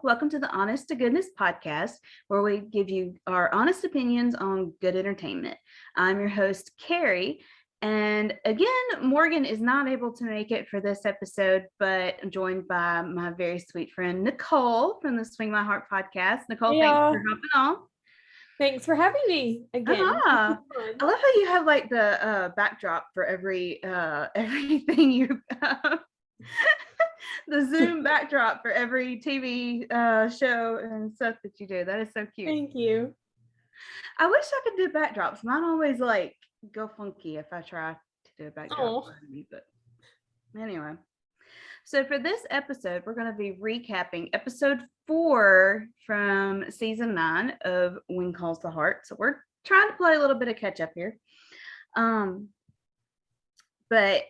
Welcome to the Honest to Goodness podcast, where we give you our honest opinions on good entertainment. I'm your host, Kerri. And again, Morgan is not able to make it for this episode, but I'm joined by my very sweet friend, Nicole from the Swing My Heart podcast. Nicole, hey, thanks for hopping on. Thanks for having me again. I love how you have like the backdrop for everything you the Zoom backdrop for every TV show and stuff that you do. That is so cute. Thank you. I wish I could do backdrops. Mine always like go funky if I try to do a backdrop. But anyway, so for this episode, we're going to be recapping episode 4 from season 9 of When Calls the Heart. So we're trying to play a little bit of catch up here. But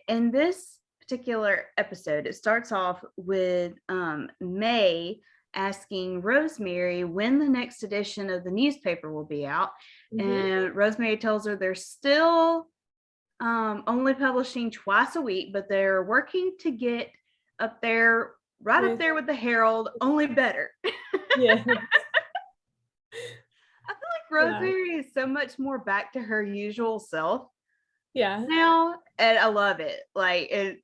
in this particular episode, it starts off with May asking Rosemary when the next edition of the newspaper will be out. And Rosemary tells her they're still only publishing twice a week, but they're working to get up there, up there with the Herald, only better. Yeah. I feel like Rosemary is so much more back to her usual self now, and I love it. Like I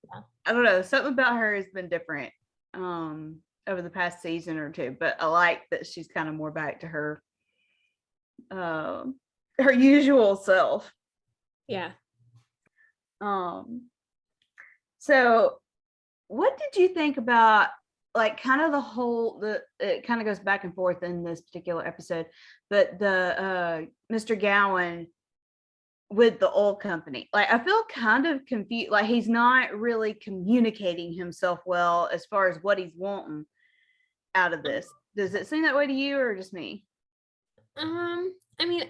don't know, something about her has been different over the past season or two, but I like that she's kind of more back to her usual self. So what did you think about like kind of it kind of goes back and forth in this particular episode, but the Mr. Gowan with the oil company? Like I feel kind of confused, like he's not really communicating himself well as far as what he's wanting out of this. Does it seem that way to you or just me? I mean,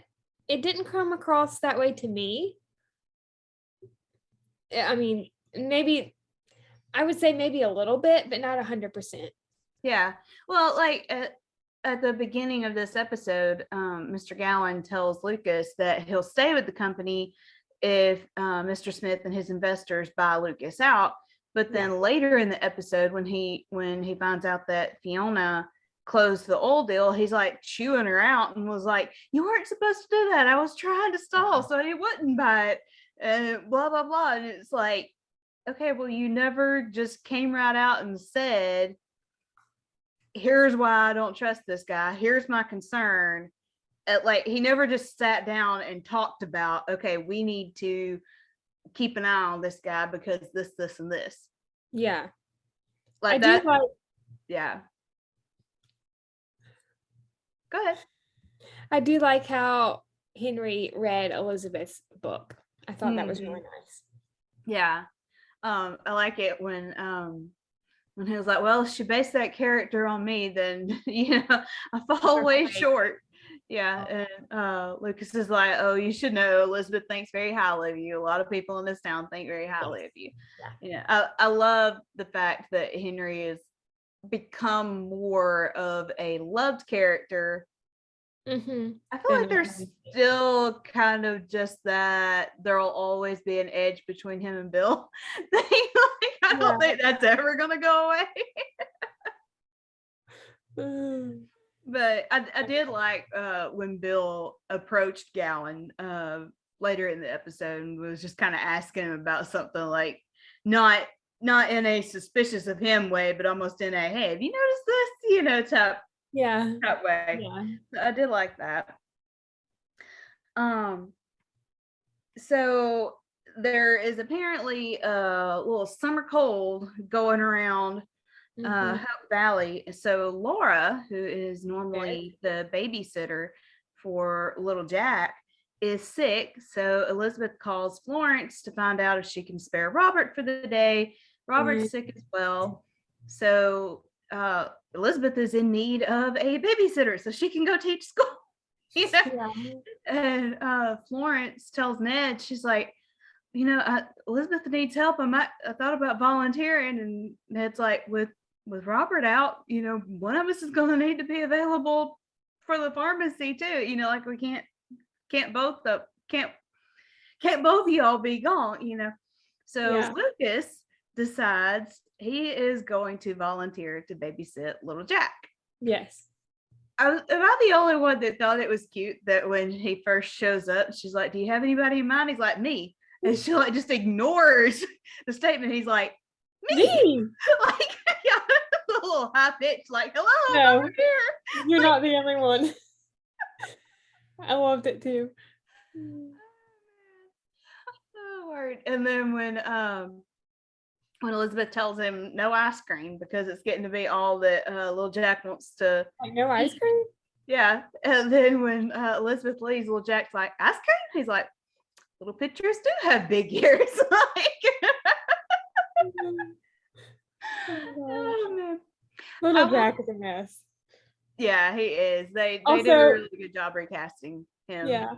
it didn't come across that way to me. I mean, maybe I would say maybe a little bit, but not 100%. Yeah. Well, like at the beginning of this episode, Mr. Gowan tells Lucas that he'll stay with the company if Mr. Smith and his investors buy Lucas out. But then later in the episode, when he finds out that Fiona closed the oil deal, he's like chewing her out and was like, "You weren't supposed to do that. I was trying to stall so he wouldn't buy it," and blah blah blah. And it's like, okay, well, you never just came right out and said, here's why I don't trust this guy. Here's my concern. Like he never just sat down and talked about, okay, we need to keep an eye on this guy because this, and this. Yeah. Like that. Yeah. Go ahead. I do like how Henry read Elizabeth's book. I thought that was really nice. Yeah. I like it when he was like, well, if she based that character on me, then I fall way short. Yeah. And Lucas is like, oh, you should know Elizabeth thinks very highly of you. A lot of people in this town think very highly of you. I love the fact that Henry has become more of a loved character. I feel like there's still kind of just that there'll always be an edge between him and Bill. I don't think that's ever gonna go away. But I did like when Bill approached Gowan later in the episode and was just kind of asking him about something like not in a suspicious of him way, but almost in a, hey, have you noticed this, type way. Yeah. So I did like that. So there is apparently a little summer cold going around Hope Valley. So Laura, who is normally the babysitter for little Jack, is sick. So Elizabeth calls Florence to find out if she can spare Robert for the day. Robert's sick as well. So Elizabeth is in need of a babysitter so she can go teach school. And Florence tells Ned, she's like, Elizabeth needs help. I thought about volunteering. And Ned's like, with Robert out, one of us is going to need to be available for the pharmacy too. Like we can't both of y'all be gone. So Lucas decides he is going to volunteer to babysit little Jack. Yes. Am I the only one that thought it was cute that when he first shows up, she's like, do you have anybody in mind? He's like, me. And she like just ignores the statement. He's like, me. Like, a little high pitch, like, hello, no, over here. You're not the only one. I loved it too. Oh, word. And then when Elizabeth tells him no ice cream because it's getting to be all that little Jack wants to like, no ice cream? Yeah. And then when Elizabeth leaves, little Jack's like, ice cream? He's like, little pictures do have big ears. Oh, man. Little Jack is a mess. Yeah, he is. They Also, did a really good job recasting him. Yeah.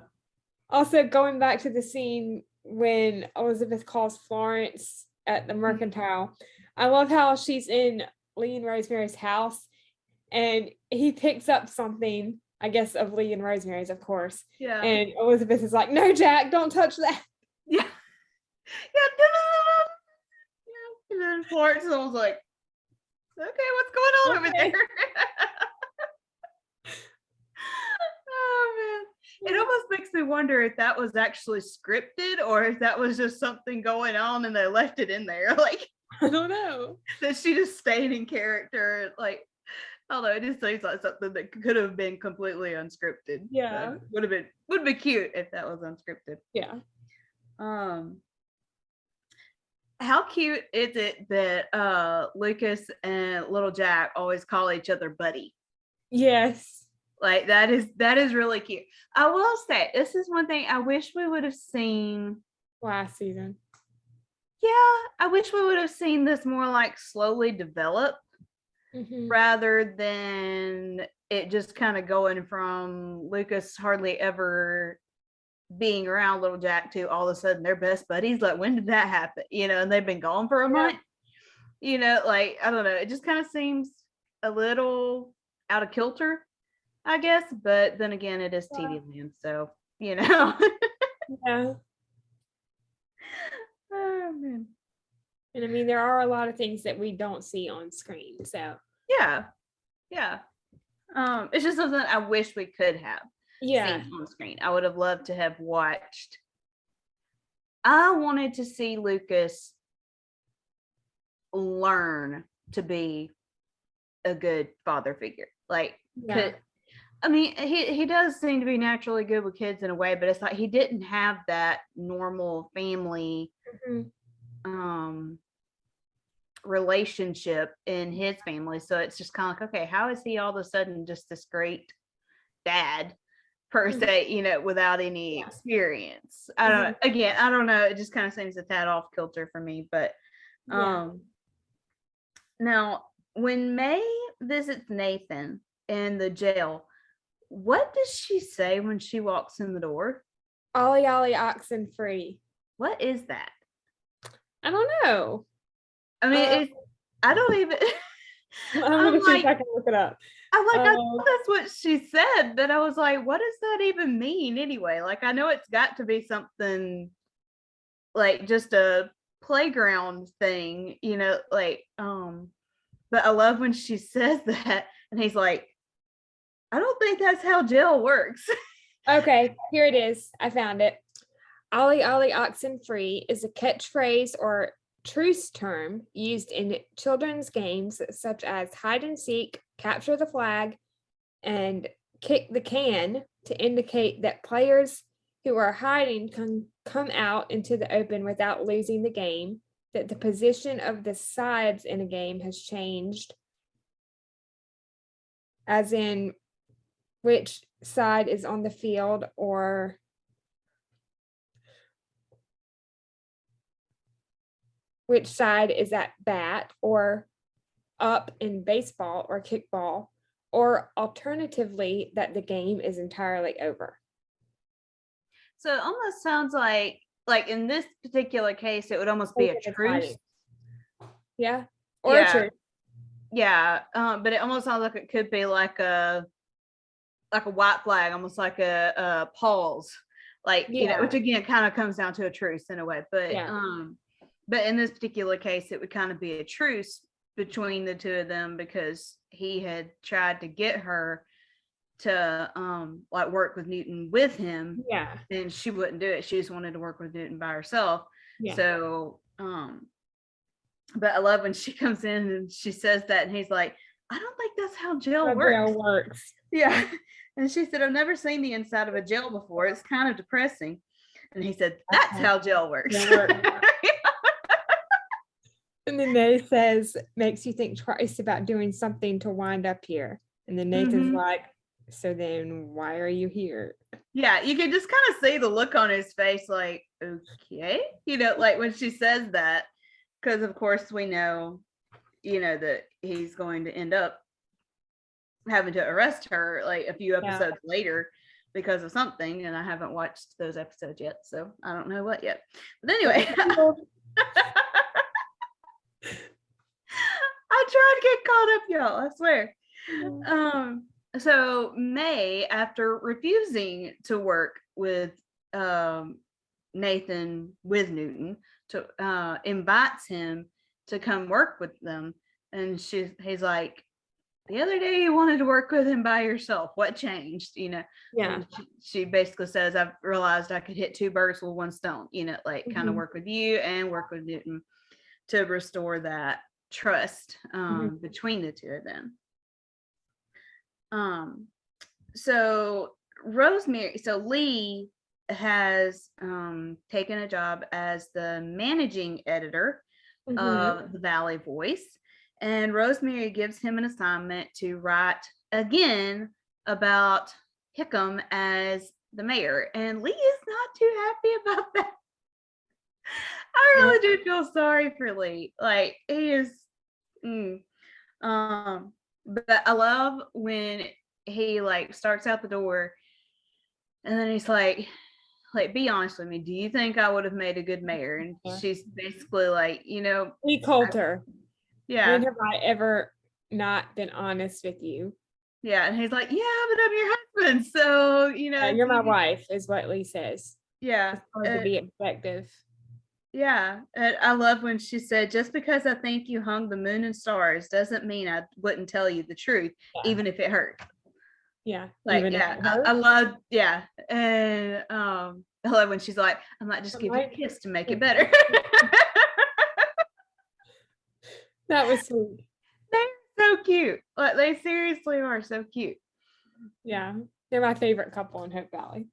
Also, going back to the scene when Elizabeth calls Florence at the mercantile, I love how she's in Lee and Rosemary's house and he picks up something, I guess, of Lee and Rosemary's, of course. Yeah. And Elizabeth is like, no, Jack, don't touch that. Yeah. And then Florence was like, okay, what's going on over there? Oh, man. It almost makes me wonder if that was actually scripted or if that was just something going on and they left it in there. Like, I don't know. That she just stayed in character. Like, although it just seems like something that could have been completely unscripted. Yeah. Would have been cute if that was unscripted. Yeah. How cute is it that Lucas and little Jack always call each other buddy? Yes. Like that is really cute. I will say this is one thing I wish we would have seen last season. Yeah, I wish we would have seen this more like slowly develop rather than it just kind of going from Lucas hardly ever being around little Jack to all of a sudden they're best buddies. Like, when did that happen? And they've been gone for a month. Like, I don't know. It just kind of seems a little out of kilter, I guess. But then again, it is TV land, so Yeah. Oh, man. And I mean, there are a lot of things that we don't see on screen. So yeah. It's just something I wish we could have seen on screen. I would have loved to have watched. I wanted to see Lucas learn to be a good father figure. Like, I mean, he does seem to be naturally good with kids in a way, but it's like he didn't have that normal family relationship in his family. So it's just kind of like, okay, how is he all of a sudden just this great dad per se, without any experience? I don't know. It just kind of seems a tad off kilter for me. But now when May visits Nathan in the jail, what does she say when she walks in the door? Ollie, Ollie, oxen free. What is that? I don't know. I mean, I don't even. I'm gonna see if I can look it up. I'm like, I thought that's what she said, but I was like, what does that even mean anyway? Like, I know it's got to be something like just a playground thing, like, but I love when she says that, and he's like, I don't think that's how jail works. Okay, here it is. I found it. Ollie Ollie Oxen Free is a catchphrase or truce term used in children's games such as hide and seek, capture the flag, and kick the can to indicate that players who are hiding can come out into the open without losing the game, that the position of the sides in a game has changed, as in which side is on the field or which side is at bat or up in baseball or kickball, or alternatively, that the game is entirely over. So it almost sounds like in this particular case, it would almost be a truce. Yeah. Or a truce. Yeah. But it almost sounds like it could be like a white flag, almost like a pause, which again kind of comes down to a truce in a way. But but in this particular case, it would kind of be a truce between the two of them because he had tried to get her to work with Newton with him. Yeah. And she wouldn't do it. She just wanted to work with Newton by herself. Yeah. So but I love when she comes in and she says that and he's like, I don't think that's how jail works. Yeah. And she said, I've never seen the inside of a jail before. It's kind of depressing. And he said, that's how jail works. And then Nate says, makes you think twice about doing something to wind up here. And then Nathan's like, so then why are you here? Yeah, you can just kind of see the look on his face like, okay. When she says that, because of course we know, that he's going to end up having to arrest her a few episodes later because of something. And I haven't watched those episodes yet, so I don't know what yet. But anyway. I try to get caught up, y'all, I swear. So May, after refusing to work with Nathan with Newton, invites him to come work with them. And he's like, the other day you wanted to work with him by yourself. What changed? Yeah. And she basically says, I've realized I could hit two birds with one stone, kind of work with you and work with Newton to restore that trust between the two of them. So Lee has taken a job as the managing editor of the Valley Voice, and Rosemary gives him an assignment to write again about Hickam as the mayor, and Lee is not too happy about that. I really do feel sorry for Lee. He is but I love when he starts out the door and then he's like, be honest with me, do you think I would have made a good mayor? And she's basically like, he called her. Yeah. When have I ever not been honest with you? Yeah. And he's like, yeah, but I'm your husband. So, you're my wife is what Lee says. Yeah. It's hard to be effective. Yeah. And I love when she said, just because I think you hung the moon and stars doesn't mean I wouldn't tell you the truth, even if it hurt. Yeah. I love, and I love when she's like, I might just give you a kiss to make it better. That was sweet. They're so cute. They seriously are so cute. Yeah. They're my favorite couple in Hope Valley.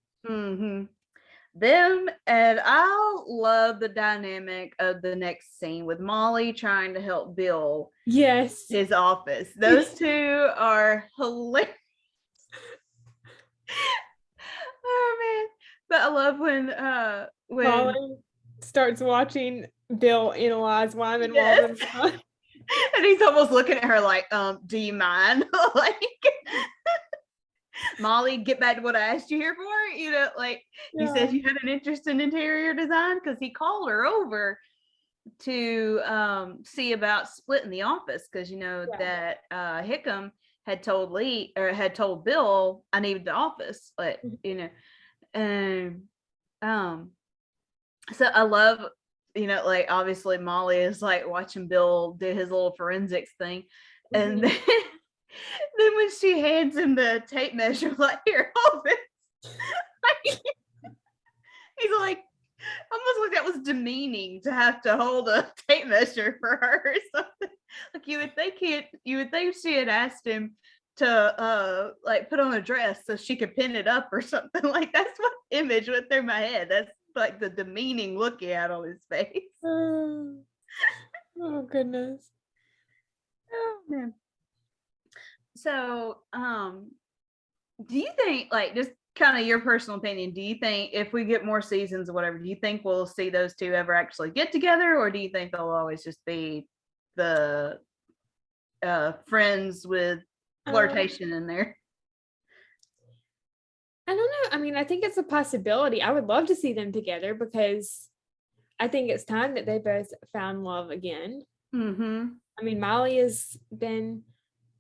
Them, and I love the dynamic of the next scene with Molly trying to help Bill his office. Those two are hilarious. Oh man. But I love when Molly starts watching Bill analyze Wyman Walden's and he's almost looking at her like, do you mind? Molly, get back to what I asked you here for. You said you had an interest in interior design, because he called her over to see about splitting the office, because that Hickam had told Bill I needed the office, and so I love, obviously Molly is watching Bill do his little forensics thing, and then when she hands him the tape measure, here, hold this. He's like, almost like that was demeaning to have to hold a tape measure for her or something. Like you would think she had asked him to like put on a dress so she could pin it up or something. Like that's what image went through my head. That's like the demeaning look he had on his face. Oh, goodness. Oh man. So do you think, like, just kind of your personal opinion, do you think if we get more seasons or whatever, do you think we'll see those two ever actually get together, or do you think they'll always just be the friends with flirtation in there? I don't know. I mean, I think it's a possibility. I would love to see them together because I think it's time that they both found love again. Mm-hmm. I mean, Molly has been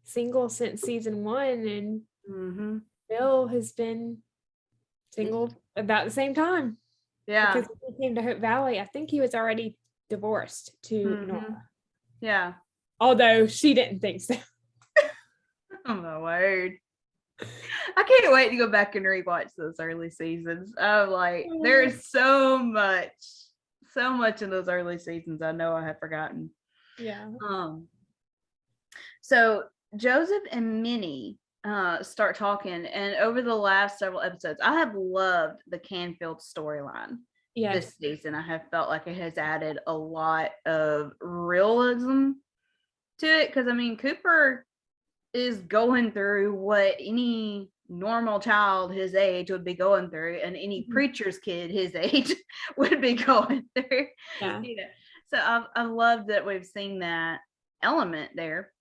single since season 1, and Mm-hmm. Bill has been single about the same time. Yeah. Because when he came to Hope Valley, I think he was already divorced to Mm-hmm. Nora. Yeah. Although she didn't think so. Oh my word. I can't wait to go back and rewatch those early seasons. I'm like, there's so much in those early seasons I know I have forgotten. Yeah. So Joseph and Minnie start talking, and over the last several episodes, I have loved the Canfield storyline. Yes. This season, I have felt like it has added a lot of realism to it, because I mean, Cooper is going through what any normal child his age would be going through, and any preacher's kid his age would be going through. Yeah. You know, so I love that we've seen that element there.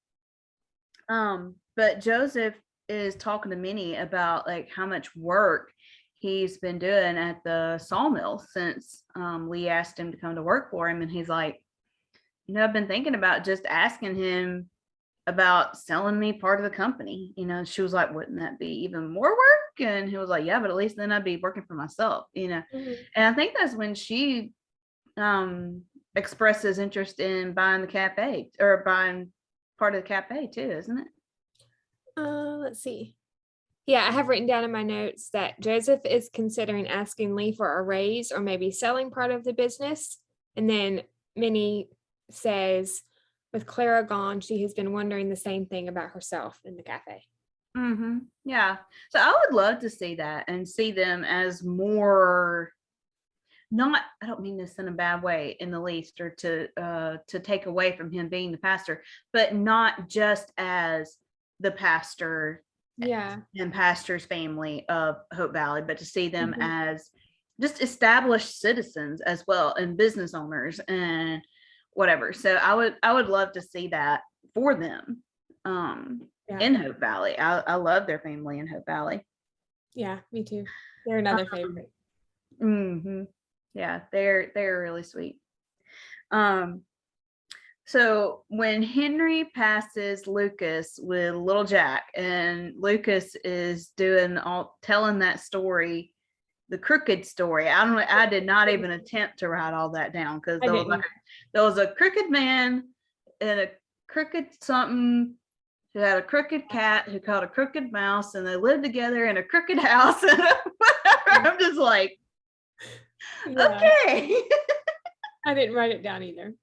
But Joseph is talking to Minnie about like how much work he's been doing at the sawmill since Lee asked him to come to work for him, and he's like, I've been thinking about just asking him about selling me part of the company. She was like, wouldn't that be even more work? And he was like, yeah, but at least then I'd be working for myself. And I think that's when she expresses interest in buying the cafe, or buying part of the cafe too, isn't it? Let's see. Yeah, I have written down in my notes that Joseph is considering asking Lee for a raise or maybe selling part of the business. And then Minnie says, with Clara gone, she has been wondering the same thing about herself in the cafe. Mm-hmm. Yeah. So I would love to see that and see them as more, I don't mean this in a bad way in the least, or to take away from him being the pastor, but not just as the pastor and pastor's family of Hope Valley, but to see them as just established citizens as well, and business owners and whatever. So I would love to see that for them in Hope Valley. I love their family in Hope Valley. Yeah, me too. They're another favorite. Yeah, they're really sweet. So when Henry passes Lucas with little Jack, and Lucas is telling that story, the crooked story. I did not even attempt to write all that down, because there was a crooked man and a crooked something who had a crooked cat who caught a crooked mouse, and they lived together in a crooked house. And I'm just like, okay. I didn't write it down either.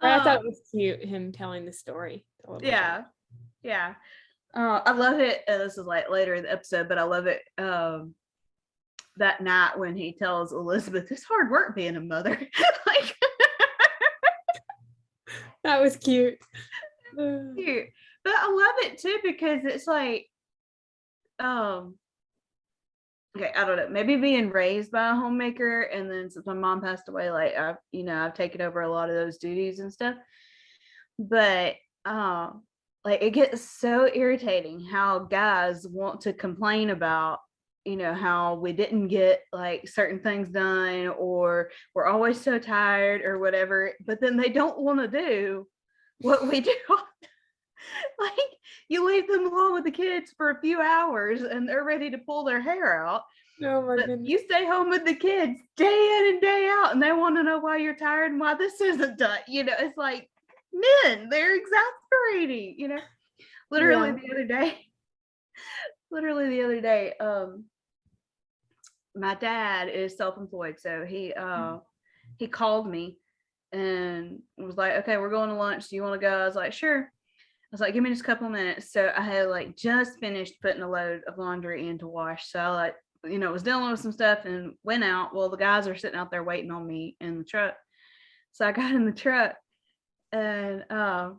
But I thought it was cute, him telling the story. Yeah. I love it. This is like later in the episode, but I love it that night when he tells Elizabeth, it's hard work being a mother. Like, that was cute. Cute. But I love it too, because it's like, okay, I don't know, maybe being raised by a homemaker, and then since my mom passed away, like I've taken over a lot of those duties and stuff. But like, it gets so irritating how guys want to complain about how we didn't get like certain things done, or we're always so tired or whatever, but then they don't want to do what we do. Like, you leave them alone with the kids for a few hours and they're ready to pull their hair out. Oh my goodness. You stay home with the kids day in and day out, and they want to know why you're tired and why this isn't done. It's like, men, they're exasperating. Literally the other day, my dad is self-employed, so he called me and was like, okay, we're going to lunch, do you want to go? I was like, sure. I was like, give me just a couple of minutes. So I had like just finished putting a load of laundry in to wash, so I like, was dealing with some stuff and went out. Well, the guys are sitting out there waiting on me in the truck, so I got in the truck and I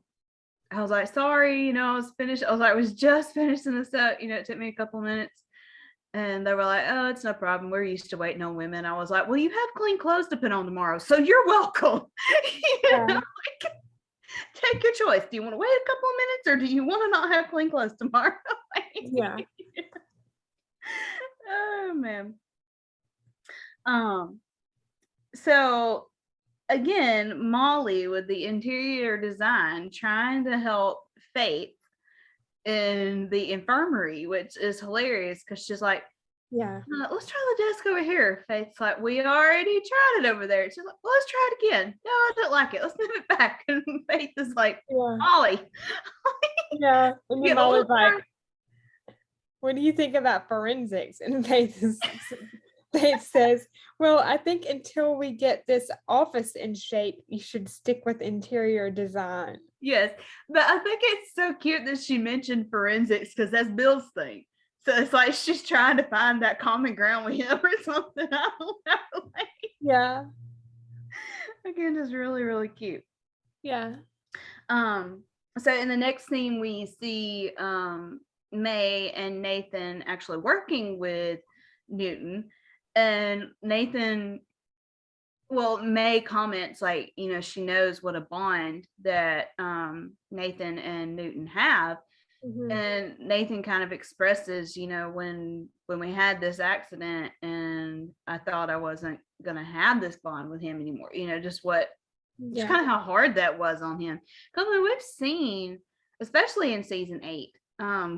was like, sorry, I was finished. I was just finishing this up. It took me a couple minutes. And they were like, oh, it's no problem. We're used to waiting on women. I was like, well, you have clean clothes to put on tomorrow, so you're welcome. Take your choice. Do you want to wait a couple of minutes, or do you want to not have clean clothes tomorrow? Yeah. Oh, man. So again, Molly with the interior design trying to help Faith in the infirmary, which is hilarious because she's like, let's try the desk over here. Faith's like, we already tried it over there. She's like, well, let's try it again. No, I don't like it. Let's move it back. And Faith is like, Molly. Yeah. And then Molly's like, what do you think about forensics? And Faith says, well, I think until we get this office in shape, you should stick with interior design. Yes, but I think it's so cute that she mentioned forensics because that's Bill's thing. So it's like she's trying to find that common ground with him or something. I don't know. Yeah. Again, just really, really cute. Yeah. So in the next scene, we see May and Nathan actually working with Newton, and May comments like, she knows what a bond that Nathan and Newton have. Mm-hmm. And Nathan kind of expresses, when we had this accident and I thought I wasn't going to have this bond with him anymore, just kind of how hard that was on him. Because we've seen, especially in season 8,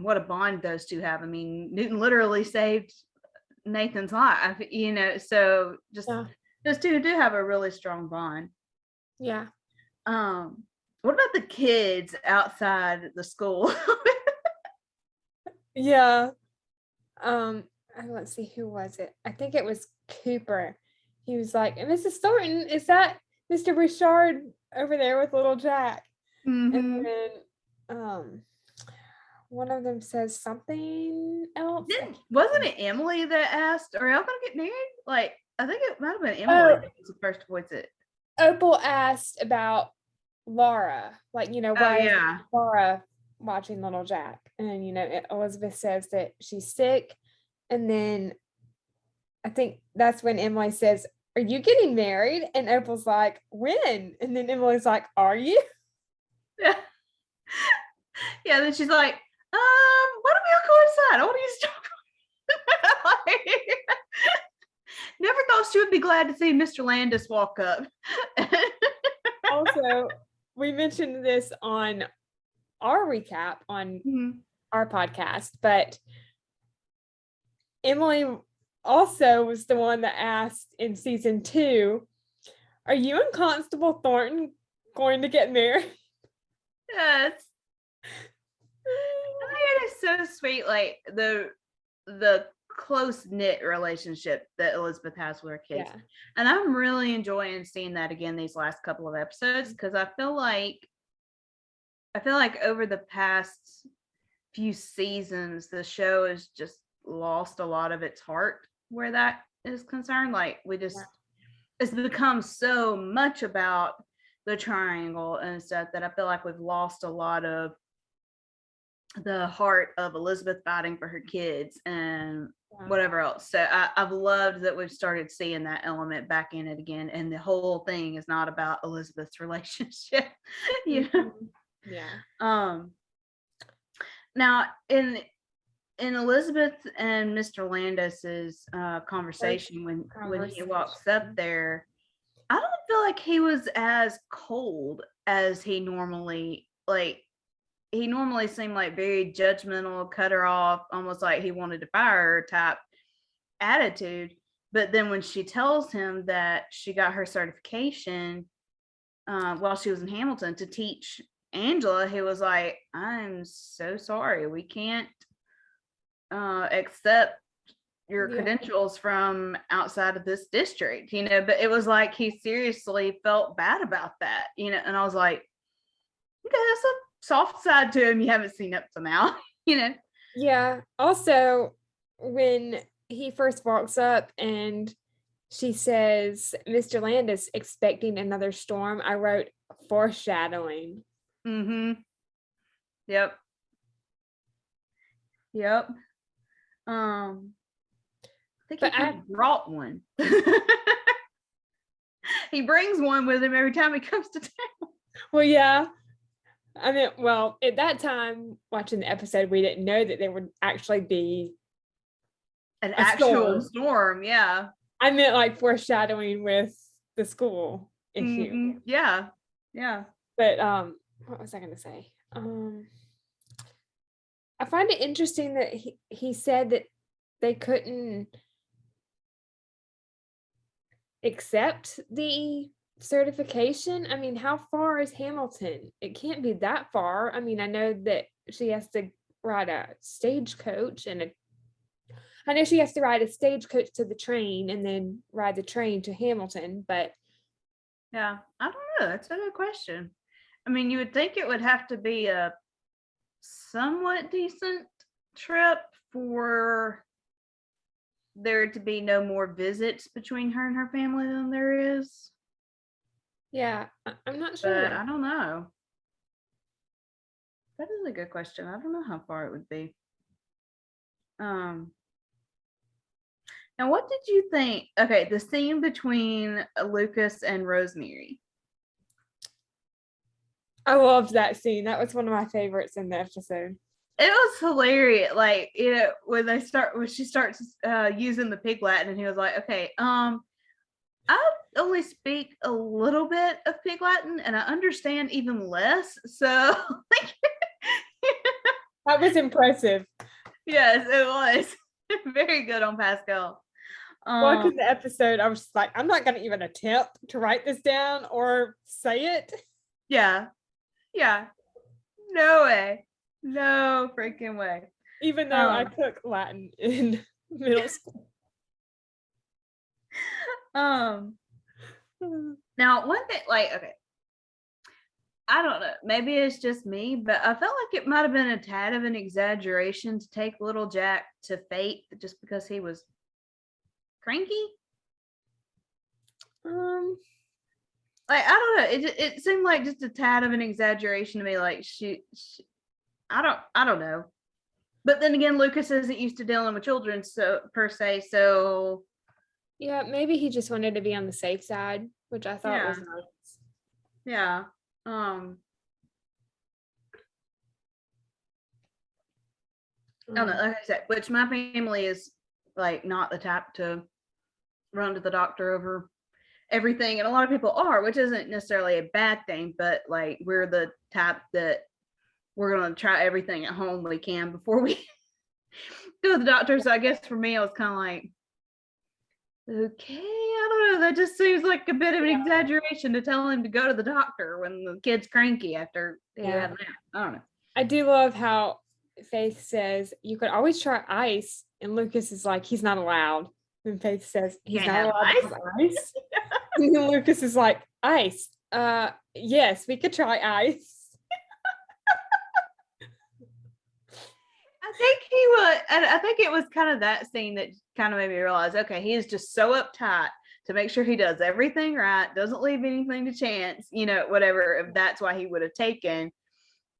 what a bond those two have. I mean, Newton literally saved Nathan's life, so just those two do have a really strong bond. Yeah. What about the kids outside the school? Yeah. Let's see, who was it? I think it was Cooper. He was like, Mrs. Thornton, is that Mr. Richard over there with little Jack? Mm-hmm. And then one of them says something else. Wasn't it Emily that asked, are y'all gonna get married? Like, I think it might have been Emily that was the first to voice it. Opal asked about Laura, like, why is Laura watching little Jack? And then, Elizabeth says that she's sick. And then I think that's when Emily says, are you getting married? And Opal's like, when? And then Emily's like, are you? Yeah. Yeah, then she's like, why don't we all go inside? I want to talk. Never thought she would be glad to see Mr. Landis walk up. Also, we mentioned this on our recap on our podcast, but Emily also was the one that asked in season 2, are you and Constable Thornton going to get married? Yes. I think it is so sweet, like the close-knit relationship that Elizabeth has with her kids. Yeah. And I'm really enjoying seeing that again these last couple of episodes, because I feel like over the past few seasons the show has just lost a lot of its heart where that is concerned. Like it's become so much about the triangle and stuff that I feel like we've lost a lot of the heart of Elizabeth fighting for her kids and whatever else. So I've loved that we've started seeing that element back in it again, and the whole thing is not about Elizabeth's relationship. Yeah. Now in Elizabeth and Mr. Landis's conversation when he walks up there, I don't feel like he was as cold as he normally, like, he normally seemed like very judgmental, cut her off, almost like he wanted to fire her type attitude. But then when she tells him that she got her certification while she was in Hamilton to teach Angela, he was like, I'm so sorry, we can't accept your Yeah. credentials from outside of this district, but it was like he seriously felt bad about that, and I was like, okay, that's a soft side to him you haven't seen up to now, Yeah. Also, when he first walks up and she says, Mr. Land is expecting another storm, I wrote foreshadowing. Mm-hmm. Yep. Yep. I think he But kind of brought one. He brings one with him every time he comes to town. well, yeah. I mean, well, at that time, watching the episode, we didn't know that there would actually be An a actual storm. storm, yeah. I meant like foreshadowing with the school issue. Mm-hmm. Yeah. Yeah. But what was I gonna say? I find it interesting that he said that they couldn't accept the certification. I mean, how far is Hamilton? It can't be that far. I mean, I know that she has to ride a stagecoach I know she has to ride a stagecoach to the train and then ride the train to Hamilton, but Yeah. I don't know. That's a good question. I mean, you would think it would have to be a somewhat decent trip for there to be no more visits between her and her family than there is. yeah, I'm not But sure. I don't know. That is a good question. I don't know how far it would be. Now what did you think? Okay, the scene between Lucas and Rosemary. I loved that scene. That was one of my favorites in the episode. It was hilarious. Like, when she starts using the pig Latin, and he was like, okay, I only speak a little bit of pig Latin and I understand even less. So like, That was impressive. yes, it was very good on Pascal. Watching the episode, I was just like, I'm not going to even attempt to write this down or say it. Yeah. Yeah. No way. No freaking way. Even though I took Latin in middle school. Now one thing, like, okay, I don't know, maybe it's just me, but I felt like it might have been a tad of an exaggeration to take little Jack to fate just because he was cranky. Like, I don't know, it seemed like just a tad of an exaggeration to me. Like, she I don't know. But then again, Lucas isn't used to dealing with children, so per se, so yeah, maybe he just wanted to be on the safe side, which I thought was nice. Yeah. I don't know, like I said, which my family is like not the type to run to the doctor over everything, and a lot of people are, which isn't necessarily a bad thing, but like we're the type that we're going to try everything at home we can before we go to the doctor. So I guess for me, I was kind of like, okay, I don't know, that just seems like a bit of an exaggeration to tell him to go to the doctor when the kid's cranky after he had a nap. I don't know. I do love how Faith says you could always try ice, and Lucas is like, he's not allowed. And Faith says he's Can't not have allowed to have ice. And then Lucas is like, ice. Yes, we could try ice. I think he would, and I think it was kind of that scene that kind of made me realize, okay, he is just so uptight to make sure he does everything right, doesn't leave anything to chance, whatever. If that's why he would have taken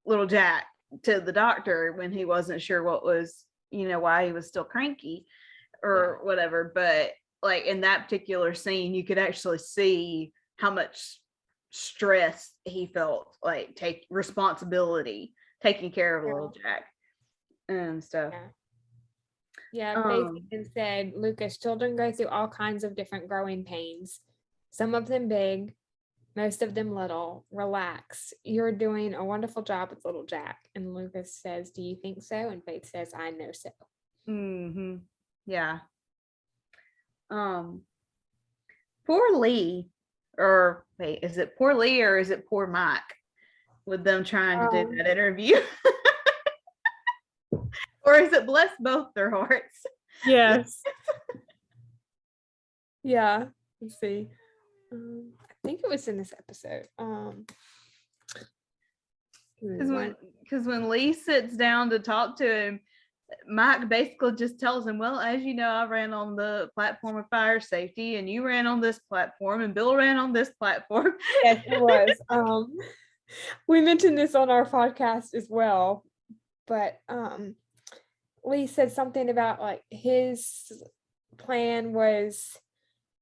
little Jack to the doctor when he wasn't sure what was, why he was still cranky or whatever. But like in that particular scene, you could actually see how much stress he felt, like take responsibility, taking care of little Jack and stuff. Yeah, Faith even said, Lucas, children go through all kinds of different growing pains, some of them big, most of them little. Relax. You're doing a wonderful job with little Jack. And Lucas says, do you think so? And Faith says, I know so. Mm-hmm. Yeah. Poor Lee, or wait, is it poor Lee or is it poor Mike with them trying to do that interview? Or is it bless both their hearts? Yes. Yeah. Let's see. I think it was in this episode. Because when Lee sits down to talk to him, Mike basically just tells him, well, as you know, I ran on the platform of fire safety, and you ran on this platform, and Bill ran on this platform. Yes, it was. We mentioned this on our podcast as well, but Lee said something about like his plan was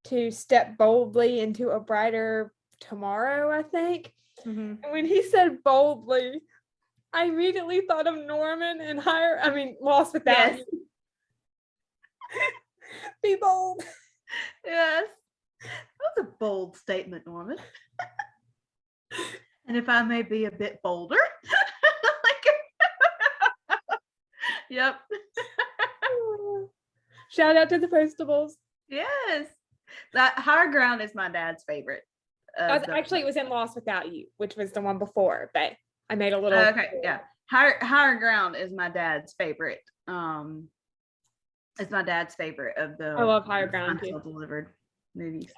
to step boldly into a brighter tomorrow, I think. Mhm. And when he said boldly, I immediately thought of Norman and Lost Without Yes. You. Be bold. Yes. That was a bold statement, Norman. And if I may be a bit bolder. Yep. Shout out to the Postables. Yes. That Higher Ground is my dad's favorite. Actually, it was in Lost Without You, which was the one before, but I made a little. Okay, yeah. Higher Ground is my dad's favorite. It's my dad's favorite of the. I love Higher Ground too. Delivered movies.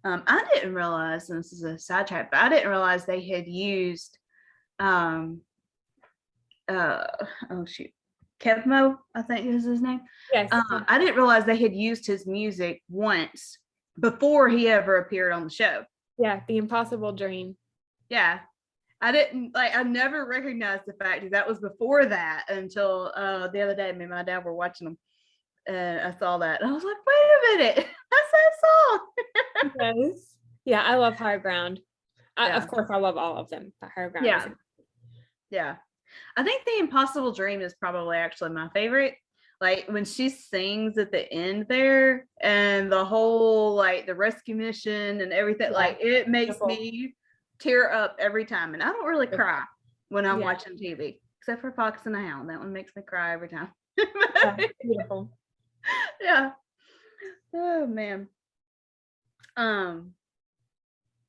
I didn't realize, and this is a sidetrack, but I didn't realize they had used Kevmo, I think is his name. Yes. I didn't realize they had used his music once before he ever appeared on the show. Yeah, The Impossible Dream. Yeah. I never recognized the fact that was before that until the other day. Me and my dad were watching them, and I saw that, and I was like, wait a minute, that's that song. Yes. Yeah, I love Higher Ground. Of course, I love all of them, but Higher Ground. Yeah. Yeah. I think The Impossible Dream is probably actually my favorite. Like when she sings at the end there, and the whole like the rescue mission and everything, like it makes me tear up every time. And I don't really cry when I'm watching TV, except for Fox and the Hound. That one makes me cry every time. Beautiful. Yeah. Oh man.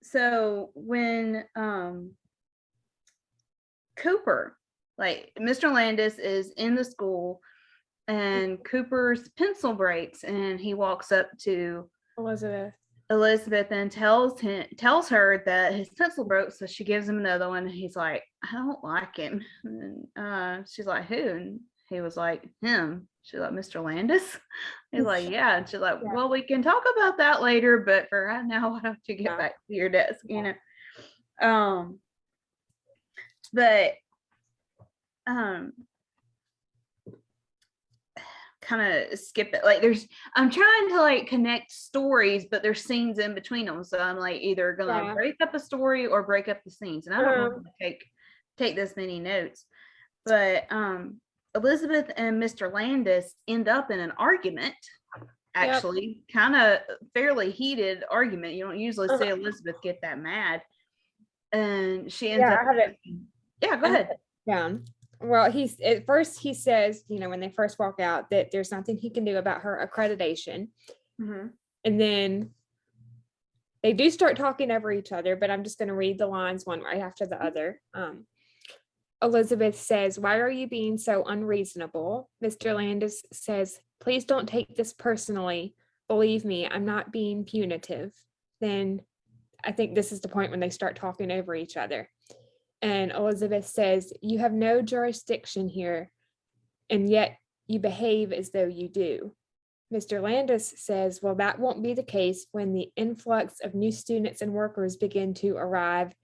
So when Cooper, like Mr. Landis is in the school, and Cooper's pencil breaks, and he walks up to Elizabeth and tells her that his pencil broke, so she gives him another one, and he's like, I don't like him. And she's like, who? And he was like, him. She's like, Mr. Landis? He's like, yeah. And she's like, well, we can talk about that later, but for right now, why don't you get back to your desk, you know? But kind of skip it. Like I'm trying to like connect stories, but there's scenes in between them. So I'm like either gonna break up a story or break up the scenes. And I don't want to take this many notes. But Elizabeth and Mr. Landis end up in an argument. Actually, kind of fairly heated argument. You don't usually see Elizabeth get that mad. And she ends up. Yeah, go ahead. Down. Well, at first he says, when they first walk out, that there's nothing he can do about her accreditation. Mm-hmm. And then they do start talking over each other, but I'm just going to read the lines one right after the other. Elizabeth says, why are you being so unreasonable? Mr. Landis says, please don't take this personally. Believe me, I'm not being punitive. Then I think this is the point when they start talking over each other. And Elizabeth says, you have no jurisdiction here, and yet you behave as though you do. Mr. Landis says, well, that won't be the case when the influx of new students and workers begin to arrive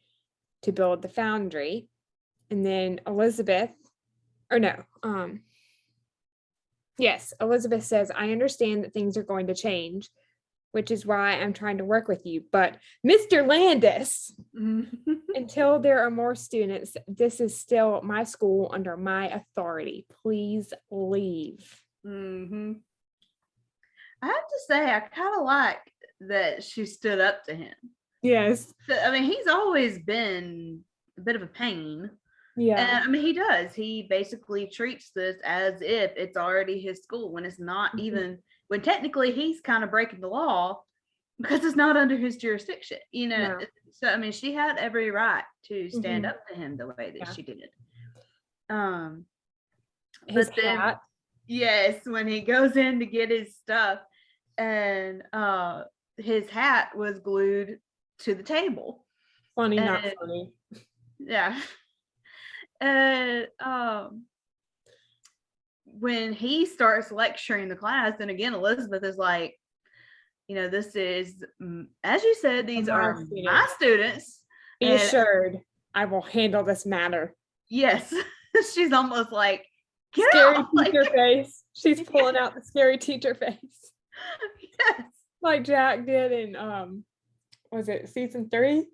to build the foundry. And then Elizabeth says, I understand that things are going to change, which is why I'm trying to work with you. But Mr. Landis, until there are more students, this is still my school under my authority. Please leave. Mm-hmm. I have to say, I kind of like that she stood up to him. Yes. I mean, he's always been a bit of a pain. Yeah. And I mean, he does. He basically treats this as if it's already his school when it's not even, when technically he's kind of breaking the law because it's not under his jurisdiction, No. So, I mean, she had every right to stand up to him the way that she did. His hat. Yes, when he goes in to get his stuff, and his hat was glued to the table. Funny, not And funny. yeah. And when he starts lecturing the class, and again, Elizabeth is like, this is, as you said, these are my students. Be assured, I will handle this matter. Yes. She's almost like, get scary out. teacher face. She's pulling out the scary teacher face. Yes. Like Jack did in was it season 3?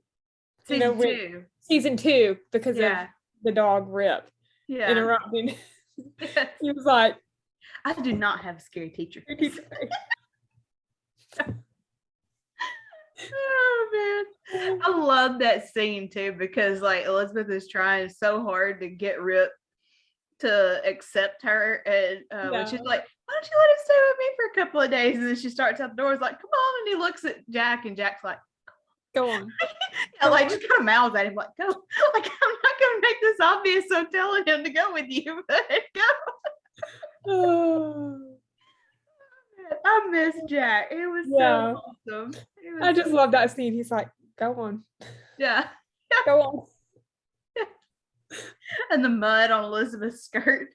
Season 2. Season 2, because of the dog Rip interrupting. Yes. He was like, I do not have a scary teacher face. Oh man, I love that scene too, because like Elizabeth is trying so hard to get Rip to accept her, and when she's like, why don't you let him stay with me for a couple of days, and then she starts out the door, is like, come on, and he looks at Jack, and Jack's like, go on. Like just kind of mouths at him like, go. Like, I'm not gonna make this obvious, so I'm telling him to go with you, but go. Oh. I miss Jack. It was so awesome. I just love that scene. He's like, go on. Yeah. Go on. And the mud on Elizabeth's skirt.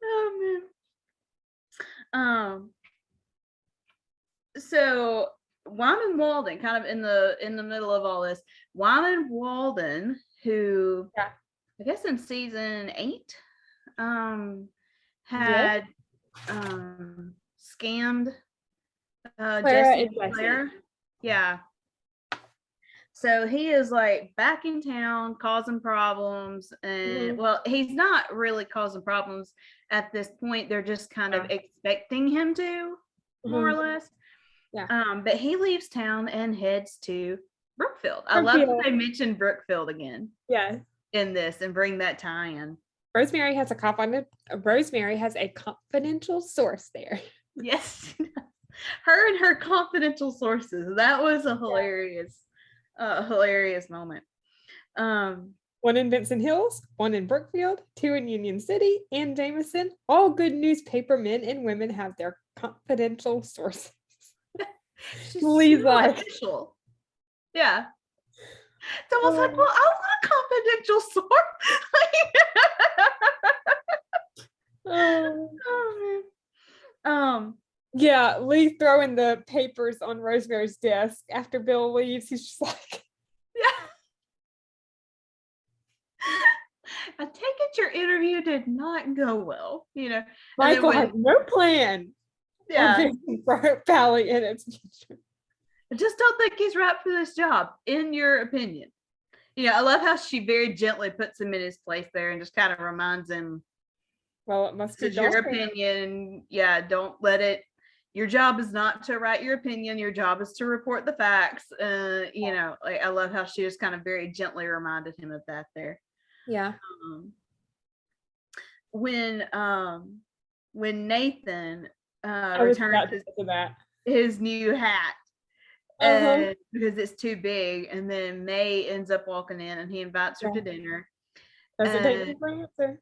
Oh man. So Wyman Walden, kind of in the middle of all this, Wyman Walden, who I guess in season 8 had scammed Jesse and Claire. Yeah. So he is like back in town causing problems, and well, he's not really causing problems at this point. They're just kind of expecting him to, more or less. Yeah. But he leaves town and heads to Brookfield. I love that they mentioned Brookfield again. Yeah. In this, and bring that tie-in. Rosemary has a confidential source there. Yes. Her and her confidential sources. That was a hilarious moment. One in Vincent Hills, one in Brookfield, 2 in Union City and Jameson. All good newspaper men and women have their confidential sources. She's so official. Yeah. It's almost like, well, I want a confidential source. Yeah, Lee throwing the papers on Rosemary's desk after Bill leaves. He's just like, I take it your interview did not go well, Michael has no plan. Yeah. Pally in its future. I just don't think he's right for this job, in your opinion. I love how she very gently puts him in his place there and just kind of reminds him, well, it must be your opinion. Yeah, don't let it. Your job is not to write your opinion. Your job is to report the facts. Like I love how she just kind of very gently reminded him of that there. Yeah. When Nathan returns his new hat. Because it's too big, and then May ends up walking in and he invites her to dinner. Doesn't take no for an answer.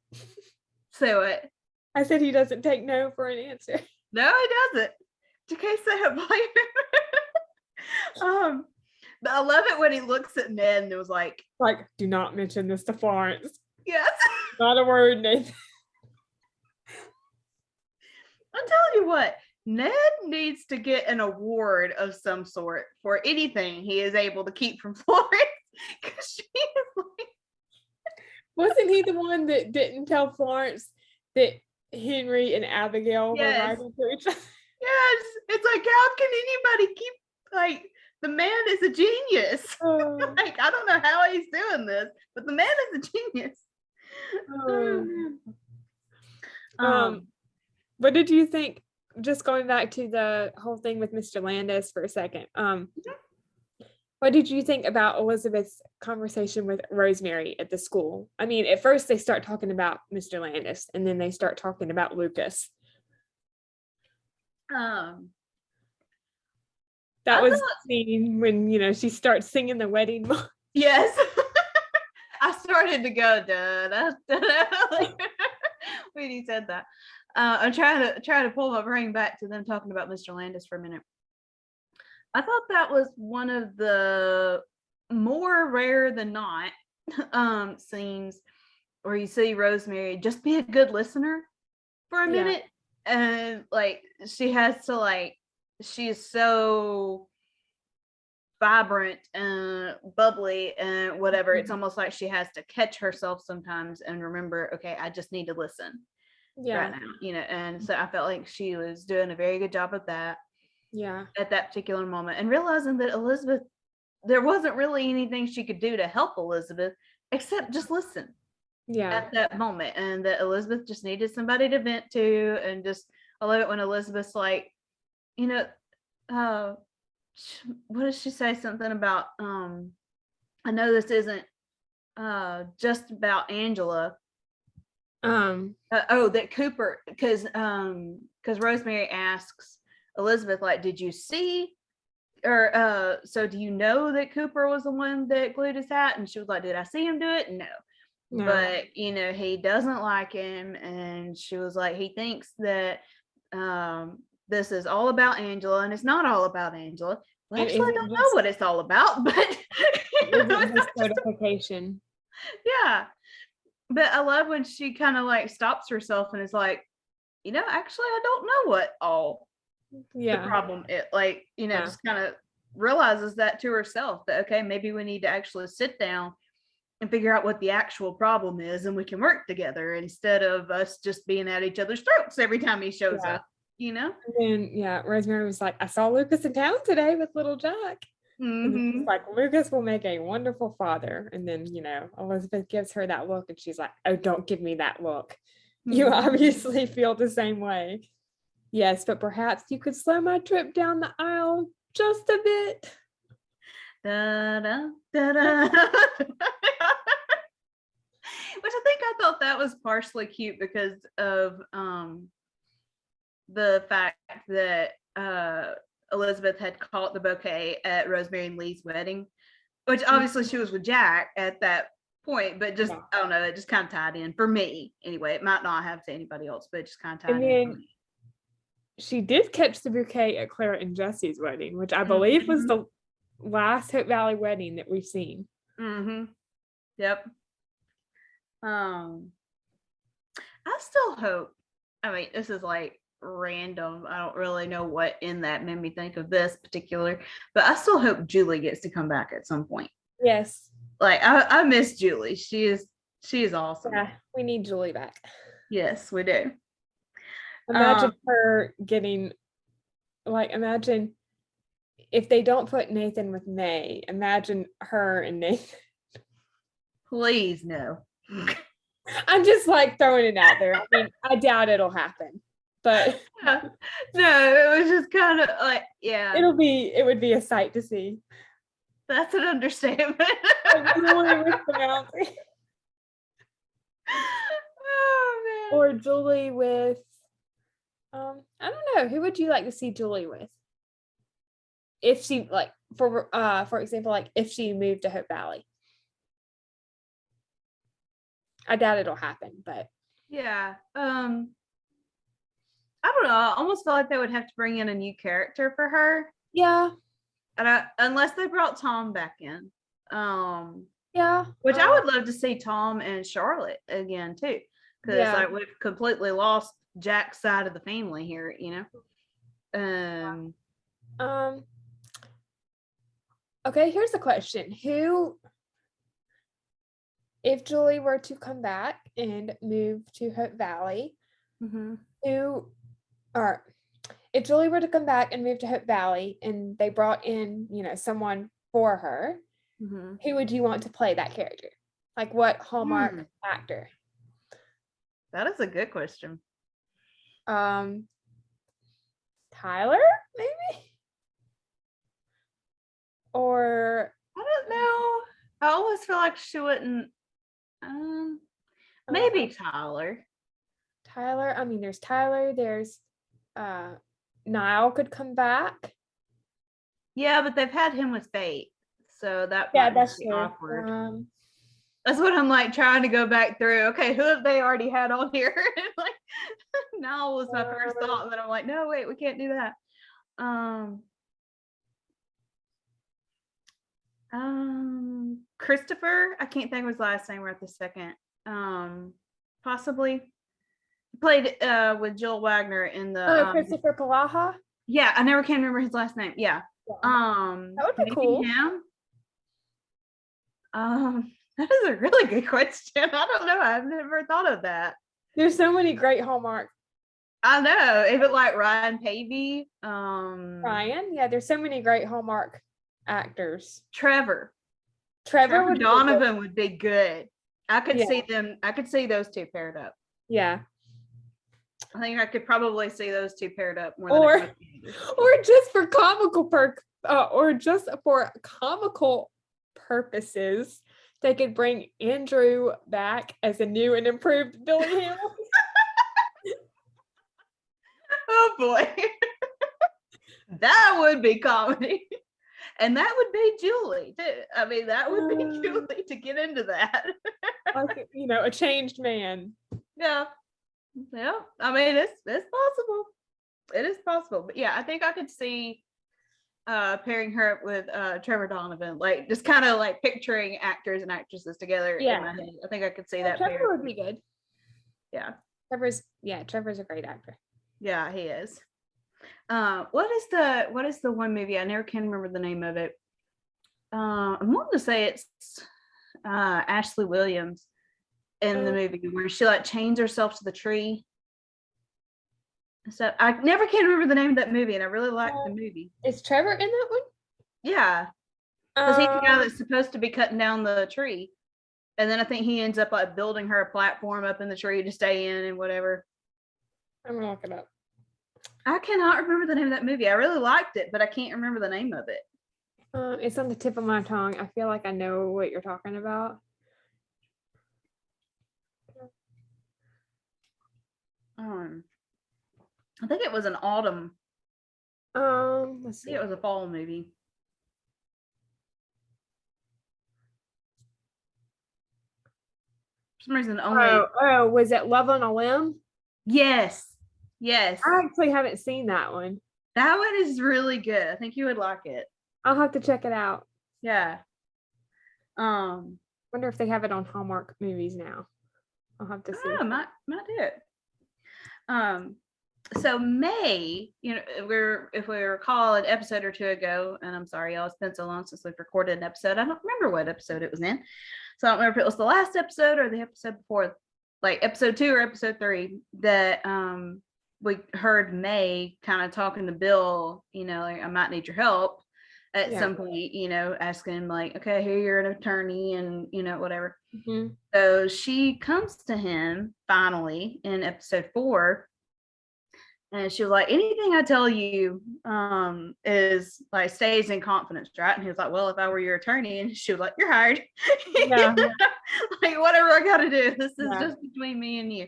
So what? I said he doesn't take no for an answer. No, he doesn't. Okay, so but I love it when he looks at Ned and it was like, do not mention this to Florence. Yes. Not a word, Nathan. I'm telling you what, Ned needs to get an award of some sort for anything he is able to keep from Florence, because she is like, wasn't he the one that didn't tell Florence that Henry and Abigail were writing to each other? Yes, it's like, how can anybody keep, like, the man is a genius. Like, I don't know how he's doing this, but the man is a genius. What did you think, just going back to the whole thing with Mr. Landis for a second, what did you think about Elizabeth's conversation with Rosemary at the school? I mean, at first they start talking about Mr. Landis, and then they start talking about Lucas. That was the scene when, she starts singing the wedding. Yes. I started to go da, da, da, da, when he said that. I'm trying to pull my brain back to them talking about Mr. Landis for a minute. I thought that was one of the more rare than not scenes where you see Rosemary just be a good listener for a minute, and like she has to like she's so vibrant and bubbly and whatever. It's almost like she has to catch herself sometimes and remember, okay, I just need to listen right now, and so I felt like she was doing a very good job of that at that particular moment, and realizing that Elizabeth, there wasn't really anything she could do to help Elizabeth except just listen at that moment, and that Elizabeth just needed somebody to vent to. And just, I love it when Elizabeth's like, uh what does she say, something about I know this isn't just about Angela, that Cooper, because Rosemary asks Elizabeth, like, did you see, or so do you know that Cooper was the one that glued his hat? And she was like, did I see him do it? No. But he doesn't like him. And she was like, he thinks that this is all about Angela, and it's not all about Angela. Well, actually, I don't know what it's all about, but it's certification. Yeah. But I love when she kind of like stops herself and is like, actually, I don't know what all the problem is. Like, just kind of realizes that to herself, that, okay, maybe we need to actually sit down and figure out what the actual problem is, and we can work together instead of us just being at each other's throats every time he shows up, And then, Rosemary was like, I saw Lucas in town today with little Jack. And it's like, Lucas will make a wonderful father. And then, Elizabeth gives her that look, and she's like, oh, don't give me that look. You obviously feel the same way. Yes, but perhaps you could slow my trip down the aisle just a bit. Da, da, da, da. Which I thought that was partially cute because of the fact that Elizabeth had caught the bouquet at Rosemary and Lee's wedding, which obviously she was with Jack at that point, but just I don't know, it just kind of tied in for me anyway. It might not have to anybody else, but it just kind of tied in for me. She did catch the bouquet at Clara and Jesse's wedding, which I believe was the last Hope Valley wedding that we've seen. Yep. I still hope, I mean, this is like random, I don't really know what in that made me think of this particular, but I still hope Julie gets to come back at some point. Yes. Like I miss Julie. She is awesome. Yeah, we need Julie back. Yes, we do. Imagine her getting, like, imagine if they don't put Nathan with May, imagine her and Nathan. Please no. I'm just like throwing it out there. I mean, I doubt it'll happen, but no, it was just kind of like, it would be a sight to see. That's an understatement. Oh, man. Or Julie with, I don't know, who would you like to see Julie with? If she, like, for example, like if she moved to Hope Valley. I doubt it'll happen, but I don't know. I almost feel like they would have to bring in a new character for her. Yeah. And unless they brought Tom back in. Which I would love to see Tom and Charlotte again too. Because like we've completely lost Jack's side of the family here, Okay, here's a question. If Julie were to come back and move to Hope Valley, if Julie were to come back and move to Hope Valley and they brought in, someone for her, who would you want to play that character? Like what Hallmark actor? That is a good question. Tyler, maybe? Or I don't know. I always feel like she wouldn't. Maybe Tyler. I mean, there's Tyler. There's Niall could come back. Yeah, but they've had him with Fate, so that might be awkward. That's what I'm like trying to go back through. Okay, who have they already had on here? And like now was my first thought, and then I'm like, no, wait, we can't do that. Christopher, I can't think of his last name right this second. Possibly played with Jill Wagner in the Christopher Palaha. yeah, I never can remember his last name. Yeah. That would be Maybe cool. him. That is a really good question. I don't know. I've never thought of that. There's so many great Hallmark. I know. Even like Ryan Pavey. Ryan, yeah, there's so many great Hallmark actors. Trevor Trevor Donovan would be good. I could Yeah. see them. I could see those two paired up. Yeah. I think I could probably see those two paired up more Or- than Or just for comical purposes, they could bring Andrew back as a new and improved Billy Hamilton. Oh boy. That would be comedy. And that would be Julie too. I mean, that would be Julie to get into that. Like, a changed man. Yeah. Yeah. I mean, it's possible. It is possible. But yeah, I think I could see pairing her up with Trevor Donovan, like just kind of like picturing actors and actresses together in my head. I think I could see that. Trevor would be good. Yeah. Trevor's a great actor. Yeah, he is. What is the one movie? I never can remember the name of it. I'm wanting to say it's Ashley Williams in the movie where she like chains herself to the tree. So I never can remember the name of that movie, and I really like the movie. Is Trevor in that one? Yeah, because he's the guy that's supposed to be cutting down the tree, and then I think he ends up like building her a platform up in the tree to stay in and whatever. I'm gonna look it up. I cannot remember the name of that movie. I really liked it, but I can't remember the name of it. It's on the tip of my tongue. I feel like I know what you're talking about. I think it was an autumn. Let's see. It was a fall movie. For some reason, only. Oh, was it Love on a Limb? Yes. I actually haven't seen that one. That one is really good. I think you would like it. I'll have to check it out. Yeah. Wonder if they have it on Hallmark movies now. I'll have to see. Oh, might do it. So May, if we recall an episode or two ago, and I'm sorry, y'all, it's been so long since we've recorded an episode. I don't remember what episode it was in. So I don't remember if it was the last episode or the episode before, like episode 2 or episode 3, that we heard May kind of talking to Bill, like, I might need your help at some point, asking him like, okay, here you're an attorney and, whatever. Mm-hmm. So she comes to him finally in episode 4. And she was like, anything I tell you is like stays in confidence, right? And he was like, well, if I were your attorney, and she was like, you're hired. Yeah. Like, whatever I got to do. This is just between me and you.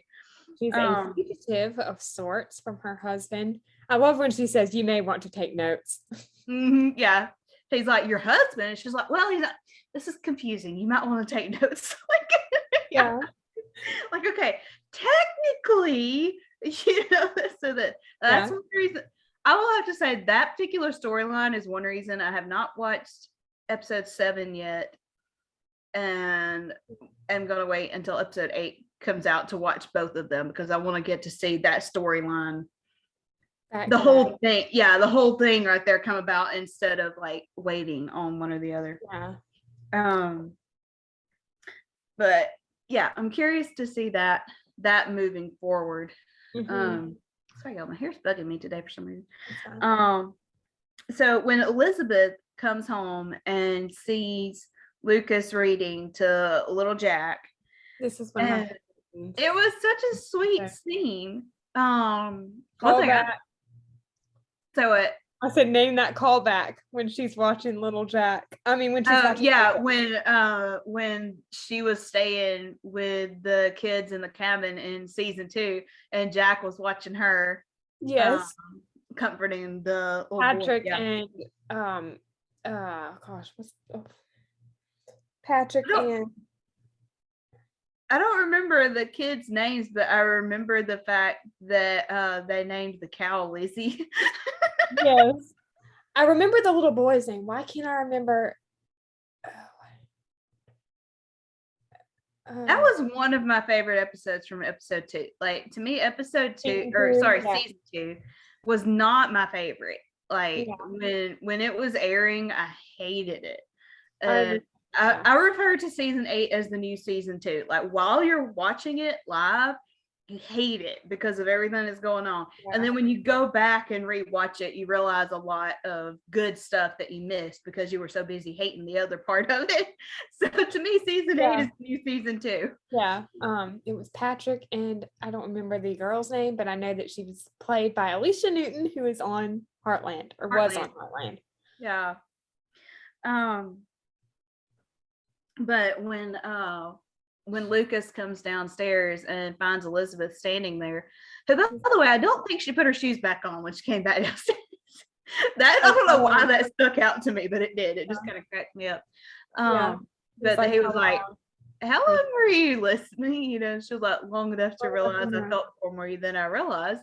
She's a fugitive of sorts from her husband. I love when she says, you may want to take notes. Yeah. He's like, your husband? And she's like, well, he's not. This is confusing. You might want to take notes. Like, yeah. Like, okay, technically, so that's one reason. I will have to say that particular storyline is one reason I have not watched episode 7 yet, and I'm gonna wait until episode 8 comes out to watch both of them, because I want to get to see that storyline, the whole thing right there come about, instead of like waiting on one or the other. But yeah, I'm curious to see that moving forward. Sorry, y'all, my hair's bugging me today for some reason. So when Elizabeth comes home and sees Lucas reading to little Jack, this is when it was such a sweet scene. So what? I said, name that callback when she's watching little Jack. I mean, when she's watching when she was staying with the kids in the cabin in season 2, and Jack was watching her. Yes. Comforting the little Patrick boy. and Patrick and I don't remember the kids' names, but I remember the fact that they named the cow Lizzie. Yes. I remember the little boy's name. Why can't I remember? That was one of my favorite episodes from episode 2. Like, to me, episode 2, or sorry, yeah. season 2 was not my favorite. Like, Yeah. when it was airing, I hated it. I I refer to season 8 as the new season 2. Like, while you're watching it live, you hate it because of everything that's going on. Yeah. And then when you go back and rewatch it, you realize a lot of good stuff that you missed because you were so busy hating the other part of it. So to me, season 8 is the new season 2. Yeah. It was Patrick, and I don't remember the girl's name, but I know that she was played by Alicia Newton, who is on Heartland, or was on Heartland. Yeah. But when Lucas comes downstairs and finds Elizabeth standing there, who, by the way, I don't think she put her shoes back on when she came back downstairs. I don't know why that stuck out to me, but it did. It just kind of cracked me up. But like, he was like, how long were you listening? You know, she was like, long enough to realize I felt for more than I realized.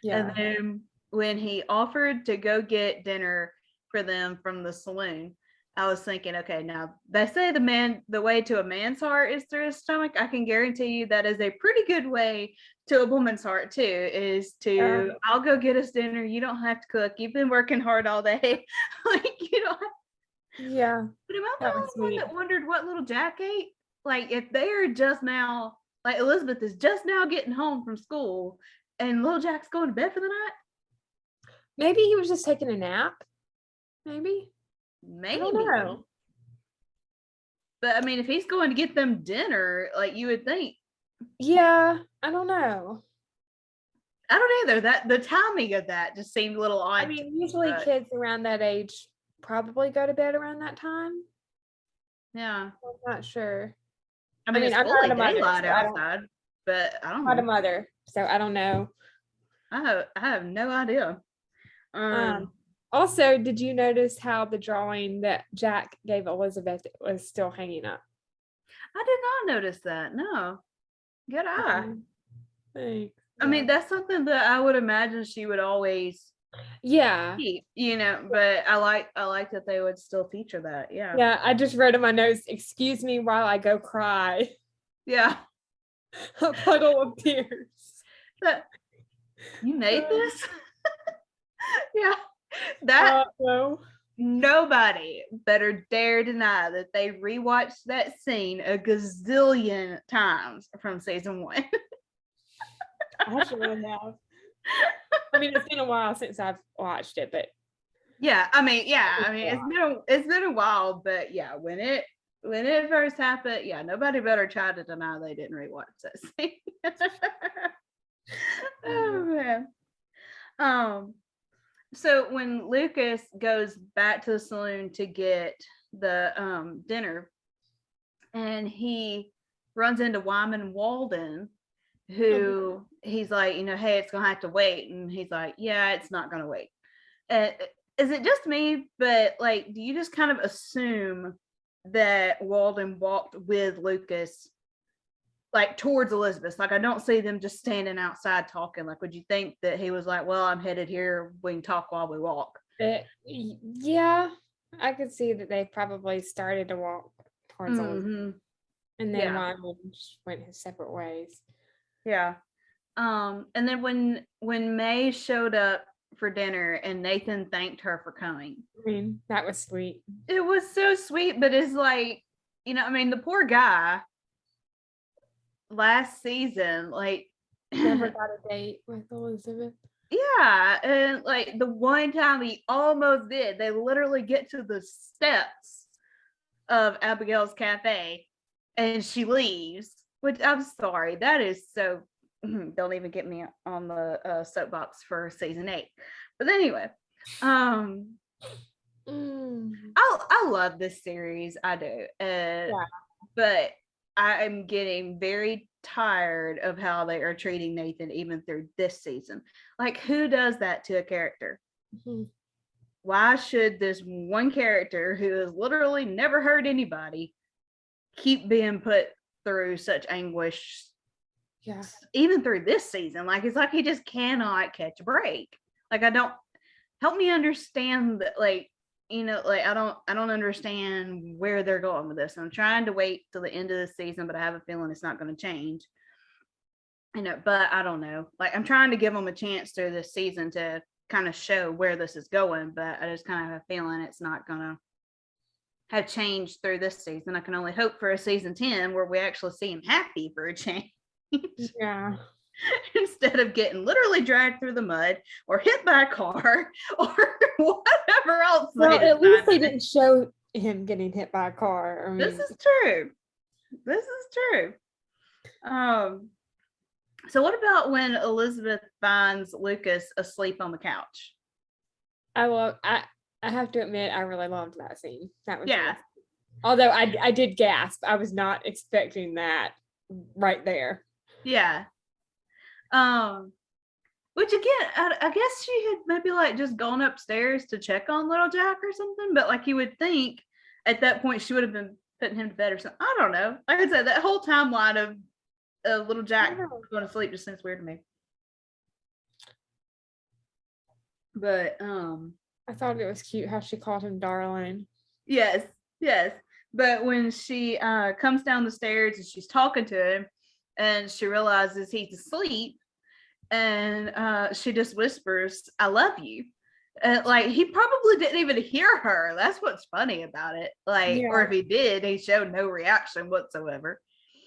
And then when he offered to go get dinner for them from the saloon, I was thinking, okay, now they say the way to a man's heart is through his stomach. I can guarantee you that is a pretty good way to a woman's heart too, is to, I'll go get us dinner. You don't have to cook. You've been working hard all day. Like, you don't have. Yeah. But am I the only one that wondered what little Jack ate? Like, if they are just now, like Elizabeth is just now getting home from school and little Jack's going to bed for the night. Maybe he was just taking a nap. Maybe. I don't know. But I mean, if he's going to get them dinner, like, you would think. Yeah, I don't know. I don't either. That the timing of that just seemed a little odd. I mean, usually kids around that age probably go to bed around that time. Yeah. I'm not sure. I mean, it's fully daylight outside, but I don't know. I'm not a mother, so I don't know. I have no idea. Also, did you notice how the drawing that Jack gave Elizabeth was still hanging up? I did not notice that. No. Good eye. Thanks. I mean, that's something that I would imagine she would always keep, you know, but I like that they would still feature that. Yeah. Yeah, I just wrote in my notes, excuse me while I go cry. Yeah. A puddle of tears. You made this? Yeah. That nobody better dare deny that they rewatched that scene a gazillion times from season 1. I should have. I mean, it's been a while since I've watched it, but I mean, it's been a while, but yeah, when it first happened, nobody better try to deny they didn't rewatch that scene. Oh man. So when Lucas goes back to the saloon to get the dinner, and he runs into Wyman Walden, who he's like, you know, hey, it's gonna have to wait, and he's like, yeah, it's not gonna wait. Is it just me, but like, do you just kind of assume that Walden walked with Lucas, like, towards Elizabeth? Like, I don't see them just standing outside talking. Like, would you think that he was like, well, I'm headed here, we can talk while we walk? Yeah, I could see that they probably started to walk towards Elizabeth, and then Wyman just went his separate ways. Yeah. And then when May showed up for dinner and Nathan thanked her for coming, I mean, that was sweet. It was so sweet, but it's like, you know, I mean, the poor guy last season, like, never got a date with Elizabeth. Yeah, and like the one time he almost did, they literally get to the steps of Abigail's cafe and she leaves, which, I'm sorry, that is so, don't even get me on the soapbox for season 8. But anyway, I love this series, I do. But I'm getting very tired of how they are treating Nathan even through this season. Like, who does that to a character? Why should this one character who has literally never hurt anybody keep being put through such anguish, Yeah. even through this season. Like, it's like he just cannot catch a break. Like, I don't, help me understand that, like, like I don't understand where they're going with this. I'm trying to wait till the end of the season, but I have a feeling it's not going to change. But I don't know. Like, I'm trying to give them a chance through this season to kind of show where this is going, but I just kind of have a feeling it's not gonna have changed through this season. I can only hope for a season 10 where we actually see him happy for a change. Yeah. Instead of getting literally dragged through the mud or hit by a car or whatever else. Well, at least they didn't show him getting hit by a car. I mean, This is true. So what about when Elizabeth finds Lucas asleep on the couch? I have to admit, I really loved that scene. That was Yeah. awesome. Although I did gasp. I was not expecting that right there. Yeah. Which again, I guess she had maybe like just gone upstairs to check on little Jack or something, but like you would think at that point she would have been putting him to bed or something. I don't know. Like I said, that whole timeline of little Jack going to sleep just seems weird to me. But I thought it was cute how she called him darling. yes. But when she comes down the stairs and she's talking to him and she realizes he's asleep, and she just whispers, "I love you." Like, he probably didn't even hear her. That's what's funny about it. Like, Yeah. or if he did, he showed no reaction whatsoever.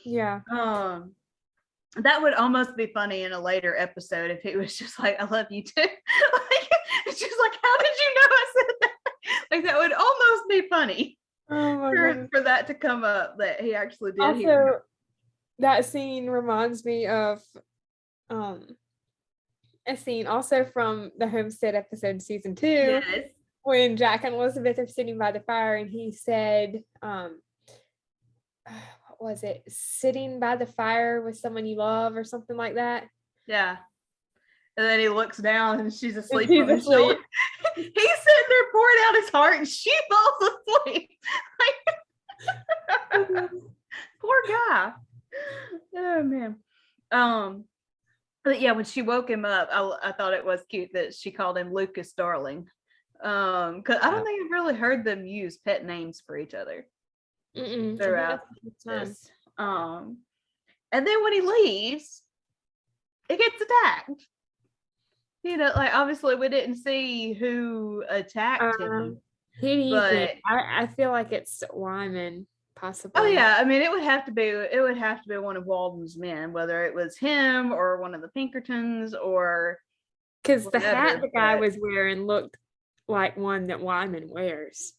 Yeah. That would almost be funny in a later episode if he was just like, "I love you too." Like, it's just like, how did you know I said that? Like, that would almost be funny for that to come up, that he actually did also, hear her. That scene reminds me of a scene also from the Homestead episode season 2, Yes. when Jack and Elizabeth are sitting by the fire and he said, what was it? Sitting by the fire with someone you love or something like that. Yeah. And then he looks down and she's asleep She's on his asleep. shoulder. He's sitting there pouring out his heart and she falls asleep. Like, poor guy. Oh man. But yeah, when she woke him up, I thought it was cute that she called him Lucas darling. Because I don't think I've really heard them use pet names for each other throughout this. And then when he leaves, it gets attacked. Like, obviously we didn't see who attacked him. Who do you but think? I feel like it's Wyman, possibly. Oh yeah, I mean, it would have to be one of Walden's men, whether it was him or one of the Pinkertons or, because the hat the guy was wearing looked like one that Wyman wears.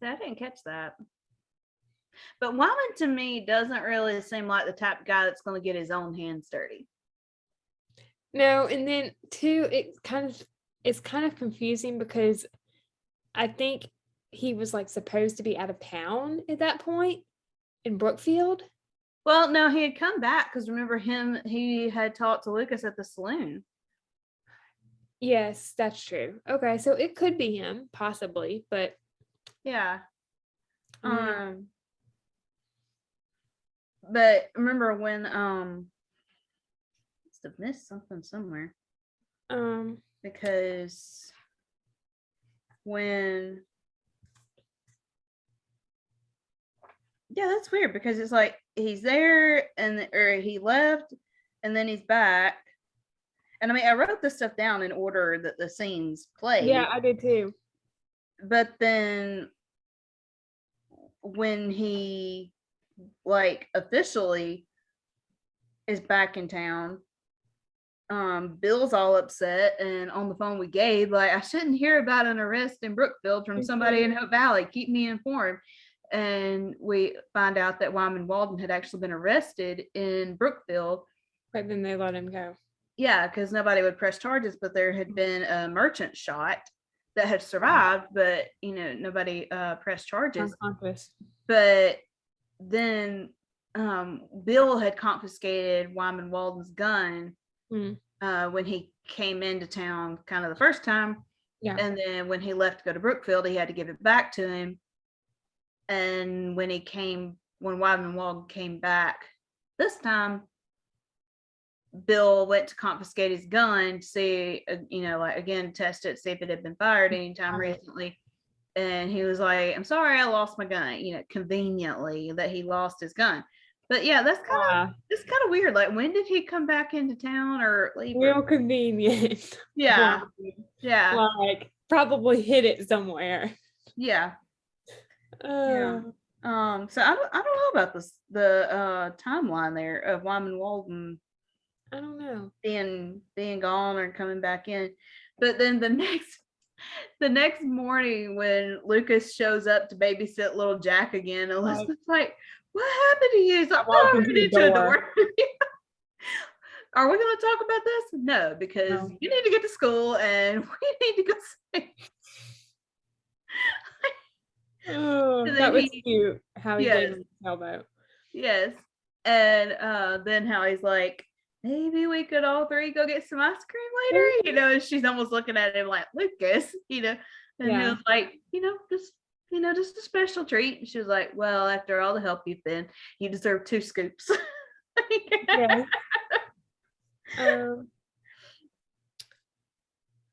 I didn't catch that. But Wyman to me doesn't really seem like the type of guy that's going to get his own hands dirty. No, and then too, it's kind of confusing because I think he was like supposed to be out of town at that point in Brookfield. Well, no, he had come back because remember he had talked to Lucas at the saloon. Yes, that's true. Okay, so it could be him, possibly, but yeah. But remember when must have missed something somewhere. Because when that's weird because it's like he's there or he left and then he's back. And I mean, I wrote this stuff down in order that the scenes played. Yeah, I did too. But then when he like officially is back in town, Bill's all upset and on the phone with Gabe, like, "I shouldn't hear about an arrest in Brookfield from somebody in Hope Valley. Keep me informed." And we find out that Wyman Walden had actually been arrested in Brookfield. But then they let him go. Yeah, because nobody would press charges, but there had been a merchant shot that had survived, but nobody pressed charges. But then Bill had confiscated Wyman Walden's gun when he came into town kind of the first time. Yeah. And then when he left to go to Brookfield, he had to give it back to him. And when he came, when Wyman Walden came back this time, Bill went to confiscate his gun to see, like again, test it, see if it had been fired anytime recently. And he was like, I'm sorry, I lost my gun, conveniently that he lost his gun. But yeah, it's kind of weird. Like, when did he come back into town or leave? Real convenient. Yeah. Yeah. Like, probably hid it somewhere. Yeah. Yeah. So I don't know about the timeline there of Wyman Walden. I don't know. Being gone or coming back in. But then the next morning when Lucas shows up to babysit little Jack again, Elizabeth's like, what happened to you? He's like, I ran into a door. Are we going to talk about this? No, because you need to get to school and we need to go sleep. That was cute how he gave him a sailboat. Yes. And then how he's like, maybe we could all three go get some ice cream later, and she's almost looking at him like, Lucas, and he was like, just a special treat. And she was like, well, after all the help you've been, you deserve 2 scoops.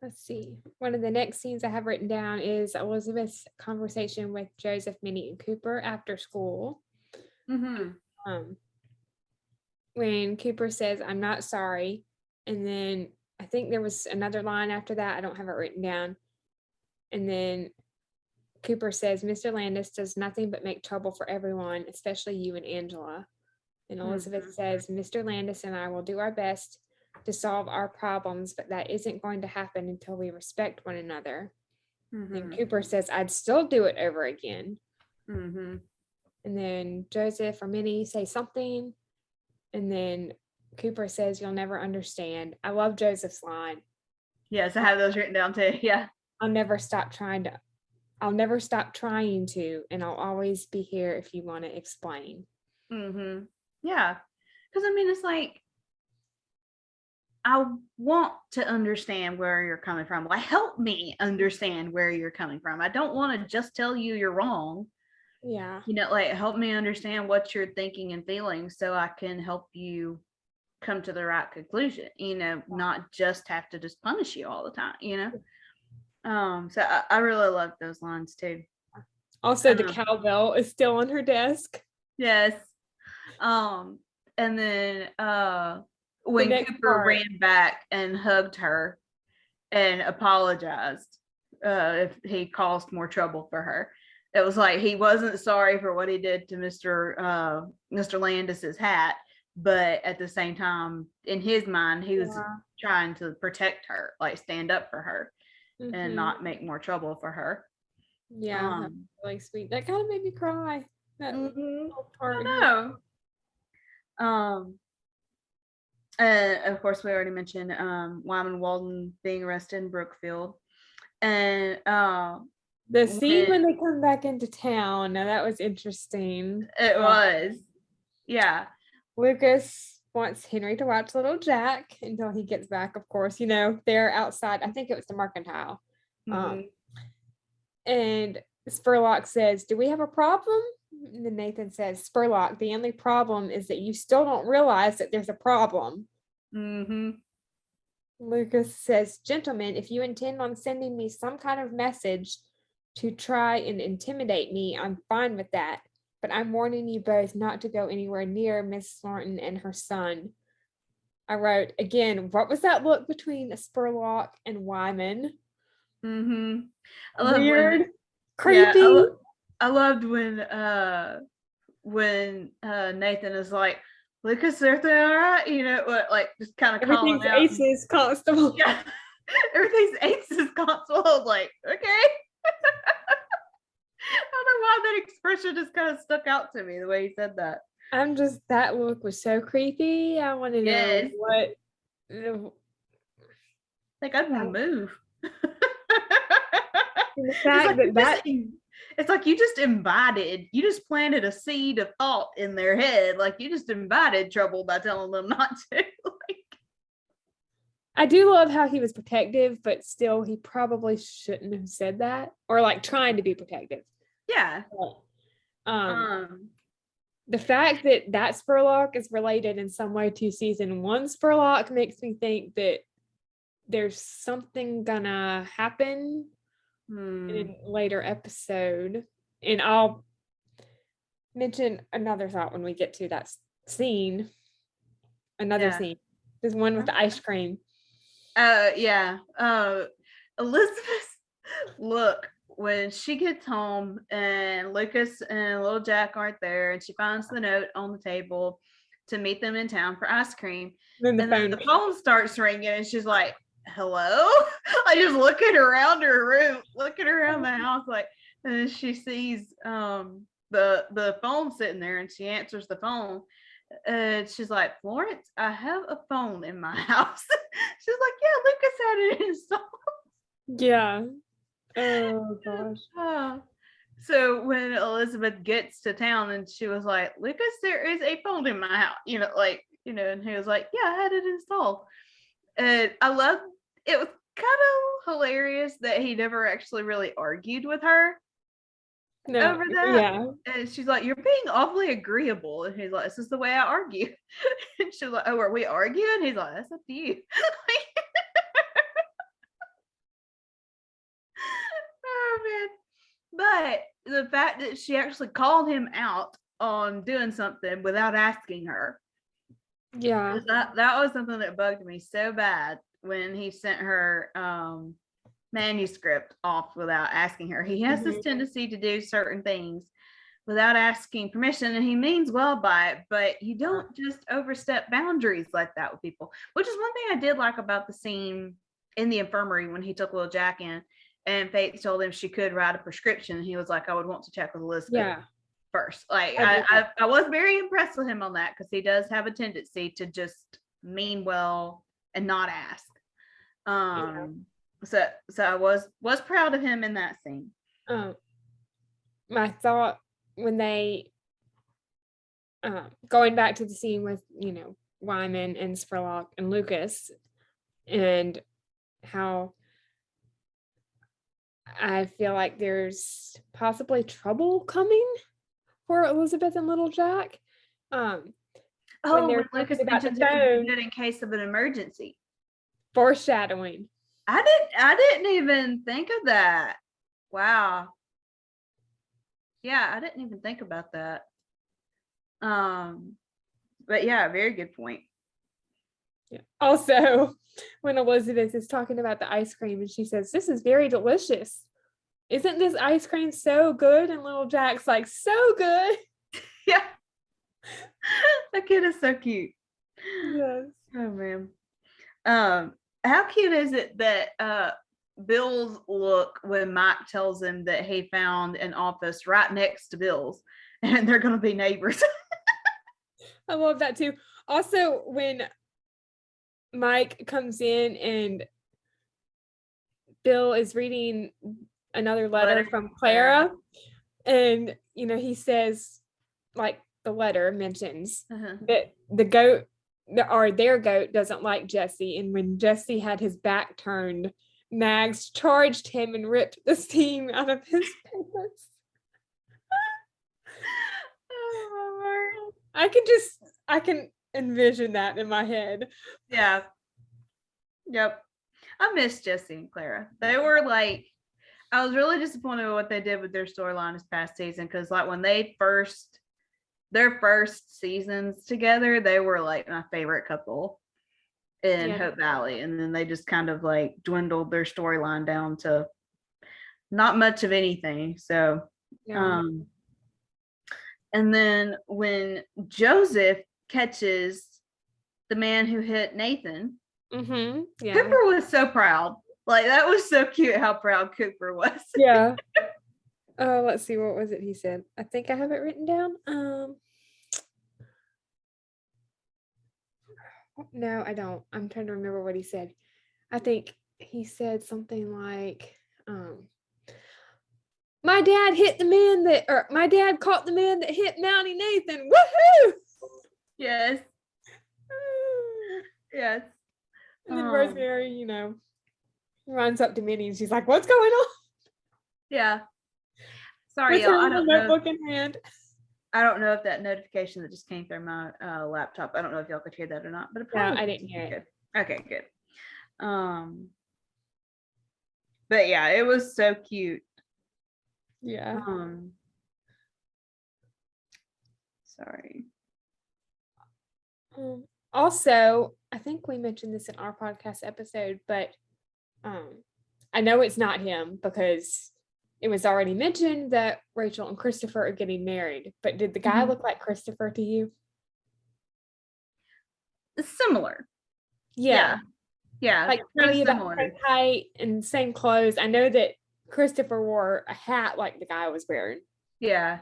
Let's see. One of the next scenes I have written down is Elizabeth's conversation with Joseph, Minnie, and Cooper after school. When Cooper says, I'm not sorry. And then I think there was another line after that. I don't have it written down. And then Cooper says, Mr. Landis does nothing but make trouble for everyone, especially you and Angela. And Elizabeth says, Mr. Landis and I will do our best to solve our problems, but that isn't going to happen until we respect one another. And Cooper says, I'd still do it over again. And then Joseph or Minnie say something. And then Cooper says, you'll never understand. I love Joseph's line. Yes, I have those written down too. Yeah. I'll never stop trying to, and I'll always be here if you want to explain. Yeah. Because it's like, I want to understand where you're coming from. Like, help me understand where you're coming from. I don't want to just tell you you're wrong. Yeah. Like, help me understand what you're thinking and feeling so I can help you come to the right conclusion, not just have to just punish you all the time, So I really love those lines too. Also, the cowbell is still on her desk. Yes. And then when Cooper ran back and hugged her and apologized if he caused more trouble for her. It was like he wasn't sorry for what he did to Mr. Landis's hat, but at the same time, in his mind, he was trying to protect her, like stand up for her and not make more trouble for her. Yeah, that was really sweet. That kind of made me cry. That part. I know. Of course, we already mentioned Wyman Walden being arrested in Brookfield. And the scene when they come back into town, now that was interesting. It was. Yeah. Lucas wants Henry to watch little Jack until he gets back, of course. They're outside. I think it was the Mercantile. And Spurlock says, do we have a problem? And then Nathan says, Spurlock, the only problem is that you still don't realize that there's a problem. Lucas says, gentlemen, if you intend on sending me some kind of message to try and intimidate me, I'm fine with that. But I'm warning you both not to go anywhere near Miss Thornton and her son. I wrote, again, what was that look between Spurlock and Wyman? Weird. Creepy. Yeah, I loved when Nathan is like, Lucas, is everything all right? Like just kind of calling out. Everything's aces, Constable. Yeah, everything's aces, Constable. I was like, okay. I don't know why that expression just kind of stuck out to me the way he said that. That look was so creepy. I want to know what. Like, I'd want to move. The fact it's like you just planted a seed of thought in their head. Like, you just invited trouble by telling them not to. I do love how he was protective, but still he probably shouldn't have said that, or like trying to be protective. Yeah. the fact that Spurlock is related in some way to season 1 Spurlock makes me think that there's something gonna happen in a later episode. And I'll mention another thought when we get to that scene. Another scene. There's one with the ice cream. Yeah. Elizabeth's look when she gets home and Lucas and little Jack aren't there, and she finds the note on the table to meet them in town for ice cream. Then the phone starts ringing, and she's like, hello? I just looking around her room, looking around the house, like, and then she sees the phone sitting there, and she answers the phone. And she's like, Florence, I have a phone in my house. She's like, yeah, Lucas had it installed. Yeah. Oh gosh. So when Elizabeth gets to town, and she was like, Lucas, there is a phone in my house, and he was like, yeah, I had it installed. And I love it. Was kind of hilarious that he never actually really argued with her over that. Yeah. And she's like, you're being awfully agreeable. And he's like, this is the way I argue. And she's like, oh, are we arguing? He's like, that's up to you. Oh man. But the fact that she actually called him out on doing something without asking her. Yeah. That was something that bugged me so bad when he sent her manuscript off without asking her. He has this tendency to do certain things without asking permission, and he means well by it, but you don't just overstep boundaries like that with people, which is one thing I did like about the scene in the infirmary when he took little Jack in and Faith told him she could write a prescription, and he was like, I would want to check with Elizabeth first. Like I was very impressed with him on that, because he does have a tendency to just mean well and not ask. So I was proud of him in that scene. My thought when they going back to the scene with Wyman and Spurlock and Lucas, and how I feel like there's possibly trouble coming for Elizabeth and little Jack. When Lucas mentions it good in case of an emergency. Foreshadowing. I didn't even think of that. Wow. Yeah, I didn't even think about that. But yeah, very good point. Yeah. Also, when Elizabeth is talking about the ice cream and she says, this is very delicious. Isn't this ice cream so good? And little Jack's like, so good. Yeah. That kid is so cute. Yes. Oh man. How cute is it that Bill's look when Mike tells him that he found an office right next to Bill's and they're going to be neighbors. I love that too. Also, when Mike comes in and Bill is reading another letter from Clara, and he says, like, the letter mentions that the goat or their goat doesn't like Jesse, and when Jesse had his back turned, Mags charged him and ripped the steam out of his pants. Oh, I can envision that in my head. Yeah. Yep. I miss Jesse and Clara. They were like, I was really disappointed with what they did with their storyline this past season, because like when their first seasons together, they were like my favorite couple in Hope Valley, and then they just kind of like dwindled their storyline down to not much of anything. So and then when Joseph catches the man who hit Nathan, Cooper was so proud. Like, that was so cute how proud Cooper was. Yeah. Let's see, what was it he said? I think I have it written down. No, I don't. I'm trying to remember what he said. I think he said something like, my dad caught the man that hit Mountie Nathan. Woohoo! Yes. Yes. And then Rosemary, runs up to Minnie and she's like, what's going on? Yeah. Sorry, y'all. I don't know. Notebook in hand. I don't know if that notification that just came through my laptop, I don't know if y'all could hear that or not, but it No, probably I didn't hear it. good. Okay, good. But yeah, it was so cute. Yeah. Sorry. Also, I think we mentioned this in our podcast episode, but I know it's not him because it was already mentioned that Rachel and Christopher are getting married. But did the guy look like Christopher to you? Similar. Yeah. Like Pretty about similar. the same height and same clothes. I know that Christopher wore a hat like the guy was wearing. Yeah.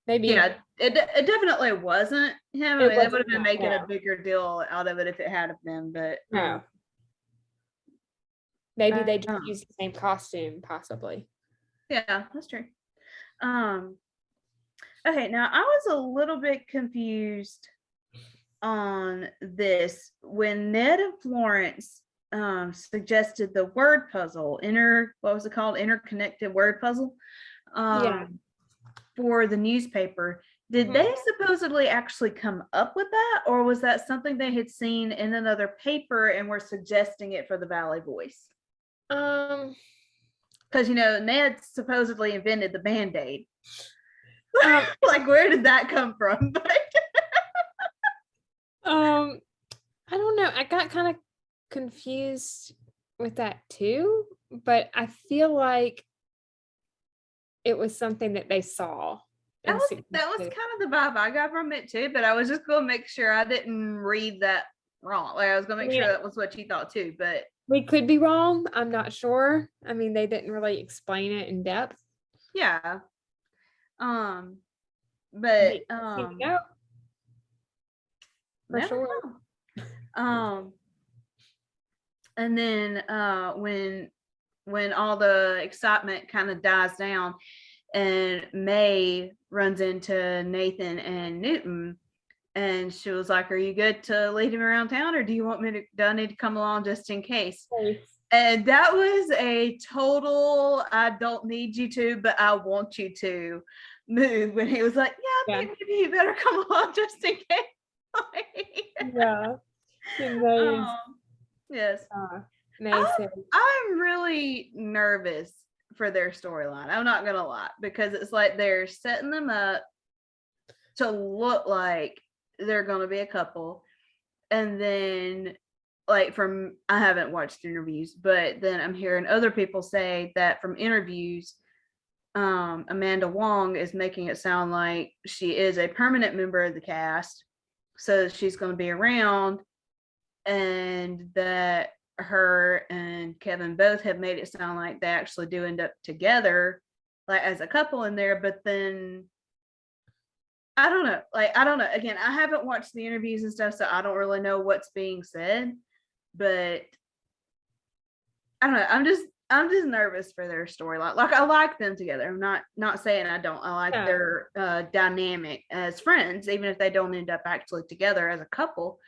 Maybe. Yeah, it definitely wasn't him. I mean, they would have been making a bigger deal out of it if it had been, but no. Maybe they just used the same costume, possibly. Yeah, that's true. Okay, now I was a little bit confused on this when Ned and Florence suggested the word puzzle, what was it called? Interconnected word puzzle. For the newspaper. Did they supposedly actually come up with that, or was that something they had seen in another paper and were suggesting it for the Valley Voice? Because Ned supposedly invented the Band-Aid. Like, where did that come from? I don't know. I got kind of confused with that too, but I feel like it was something that they saw. That was kind of the vibe I got from it too, but I was just going to make sure I didn't read that wrong. Like, I was going to make sure that was what you thought too, but we could be wrong. I'm not sure. I mean, they didn't really explain it in depth. Yeah. For sure. And then when all the excitement kind of dies down and May runs into Nathan and Newton, and she was like, "Are you good to lead him around town, or do I need to come along just in case?" And that was a total "I don't need you to, but I want you to" move when he was like, "Yeah, maybe you better come along just in case." Yes. I'm really nervous for their storyline. I'm not gonna lie, because it's like they're setting them up to look like they're gonna be a couple, and then I haven't watched interviews, but then I'm hearing other people say that from interviews, Amanda Wong is making it sound like she is a permanent member of the cast, so she's going to be around, and that her and Kevin both have made it sound like they actually do end up together, like as a couple in there. But then I don't know. Again, I haven't watched the interviews and stuff, so I don't really know what's being said. But I don't know. I'm just nervous for their storyline. Like, I like them together. I'm not saying I don't. I like their dynamic as friends, even if they don't end up actually together as a couple.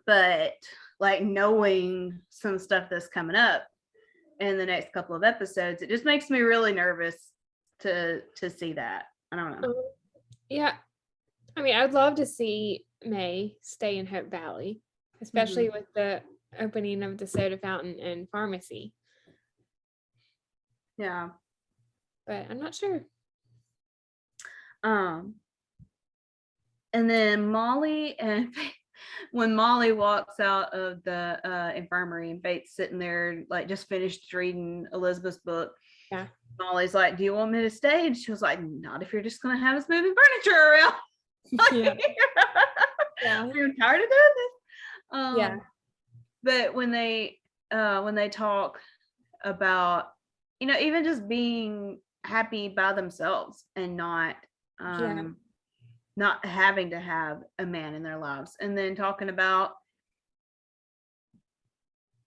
But like, knowing some stuff that's coming up in the next couple of episodes, it just makes me really nervous to see that. I don't know. Yeah. I mean, I'd love to see May stay in Hope Valley, especially with the opening of the soda fountain and pharmacy. Yeah. But I'm not sure. And then Molly and when Molly walks out of the infirmary and Faith's sitting there, like, just finished reading Elizabeth's book. Yeah. Molly's like, "Do you want me to stay?" And she was like, "Not if you're just going to have us moving furniture around." I'm tired of doing this. But when they talk about, even just being happy by themselves and not having to have a man in their lives, and then talking about,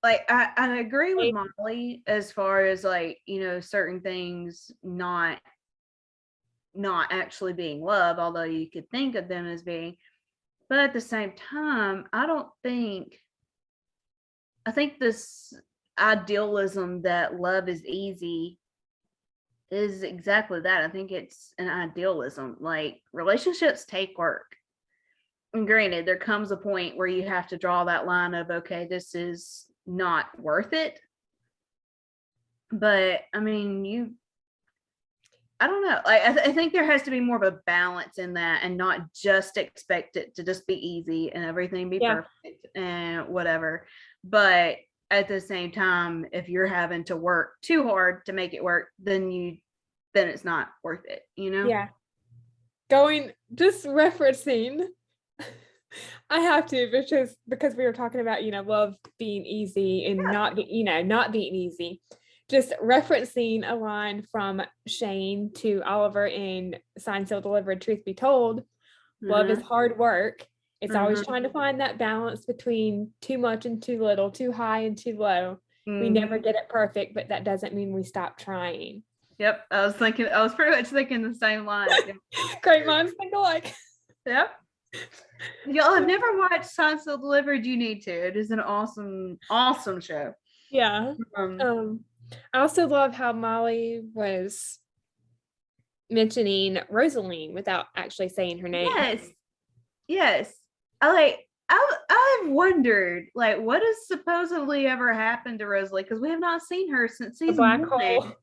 like, I agree with Molly as far as, like, certain things not actually being love, although you could think of them as being. But at the same time, I think this idealism that love is easy is exactly that. I think it's an idealism. Like, relationships take work. And granted, there comes a point where you have to draw that line of, okay, this is not worth it. But I mean, I don't know. Like, I think there has to be more of a balance in that, and not just expect it to just be easy and everything be perfect and whatever. But at the same time, if you're having to work too hard to make it work, then it's not worth it, you know? Yeah. Just referencing, I have to, because we were talking about, love being easy and not being easy. Just referencing a line from Shane to Oliver in Signed, Sealed, Delivered, Truth Be Told. Love is hard work. It's always trying to find that balance between too much and too little, too high and too low. We never get it perfect, but that doesn't mean we stop trying. Yep. I was pretty much thinking the same line. Great minds think alike. Yep. Y'all have never watched Signed, Sealed, Delivered, you need to. It is an awesome, awesome show. Yeah. I also love how Molly was mentioning Rosaline without actually saying her name. Yes. I've wondered, like, what has supposedly ever happened to Rosalie, because we have not seen her since season 1.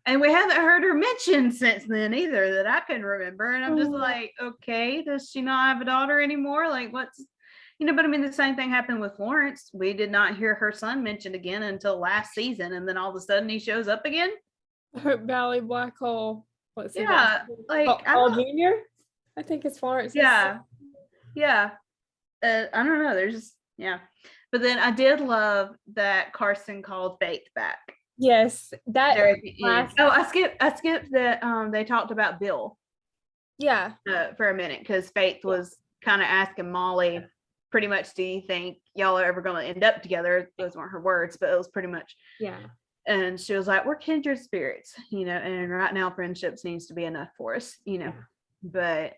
And we haven't heard her mentioned since then either, that I can remember. And I'm just like, okay, does she not have a daughter anymore? Like, what's, but I mean, the same thing happened with Florence. We did not hear her son mentioned again until last season. And then all of a sudden he shows up again. Hope Valley Black Hole. What's his name? Like, Paul Jr.? I think it's Florence. Yeah. I don't know. There's just, But then I did love that Carson called Faith back. Yes, that. I skipped that. They talked about Bill. Yeah. For a minute, because Faith was kind of asking Molly, pretty much, do you think y'all are ever going to end up together? Those weren't her words, but it was pretty much. Yeah. And she was like, we're kindred spirits, and right now friendship seems to be enough for us, But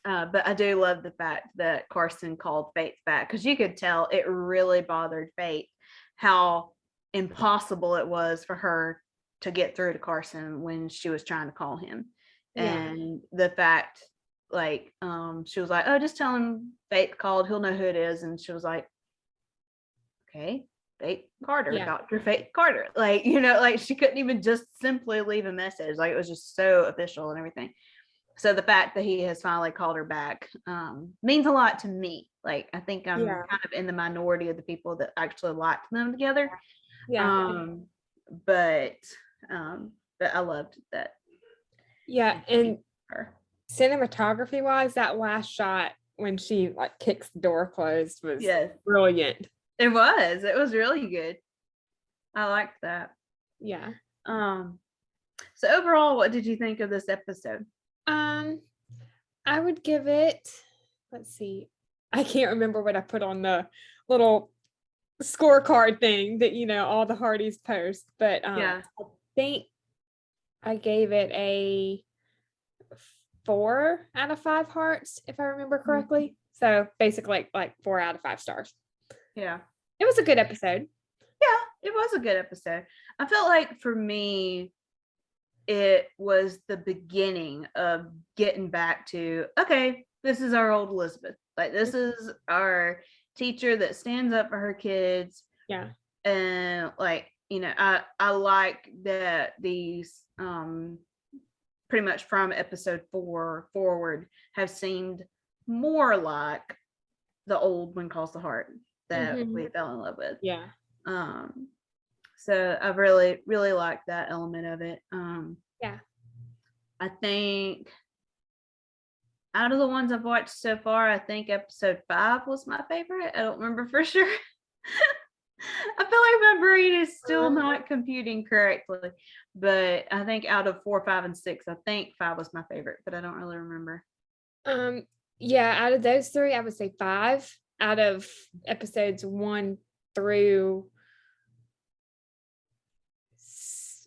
I do love the fact that Carson called Faith back, because you could tell it really bothered Faith how impossible it was for her to get through to Carson when she was trying to call him. And the fact, like, she was like, oh, just tell him Faith called, he'll know who it is. And she was like, okay, Faith Carter, Dr. Faith Carter. Like, like, she couldn't even just simply leave a message. Like, it was just so official and everything. So the fact that he has finally called her back means a lot to me. Like, I think I'm kind of in the minority of the people that actually liked them together. But I loved that. Yeah, and cinematography wise, that last shot when she like kicks the door closed was brilliant. It was really good. I liked that. Yeah. So overall, what did you think of this episode? I would give it, let's see, I can't remember what I put on the little scorecard thing that all the Hardys post, but I think I gave it a 4 out of 5 hearts, if I remember correctly. So basically like 4 out of 5 stars. Yeah, it was a good episode. It was a good episode. I felt like for me, it was the beginning of getting back to, okay, this is our old Elizabeth. Like, this is our teacher that stands up for her kids. Yeah. And like, I like that these pretty much from episode 4 forward have seemed more like the old When Calls the Heart that we fell in love with. Yeah. So I really, really liked that element of it. I think out of the ones I've watched so far, I think episode 5 was my favorite. I don't remember for sure. I feel like my brain is still not computing correctly, but I think out of 4, 5, and 6, I think 5 was my favorite, but I don't really remember. Out of those 3, I would say 5 out of episodes 1 through.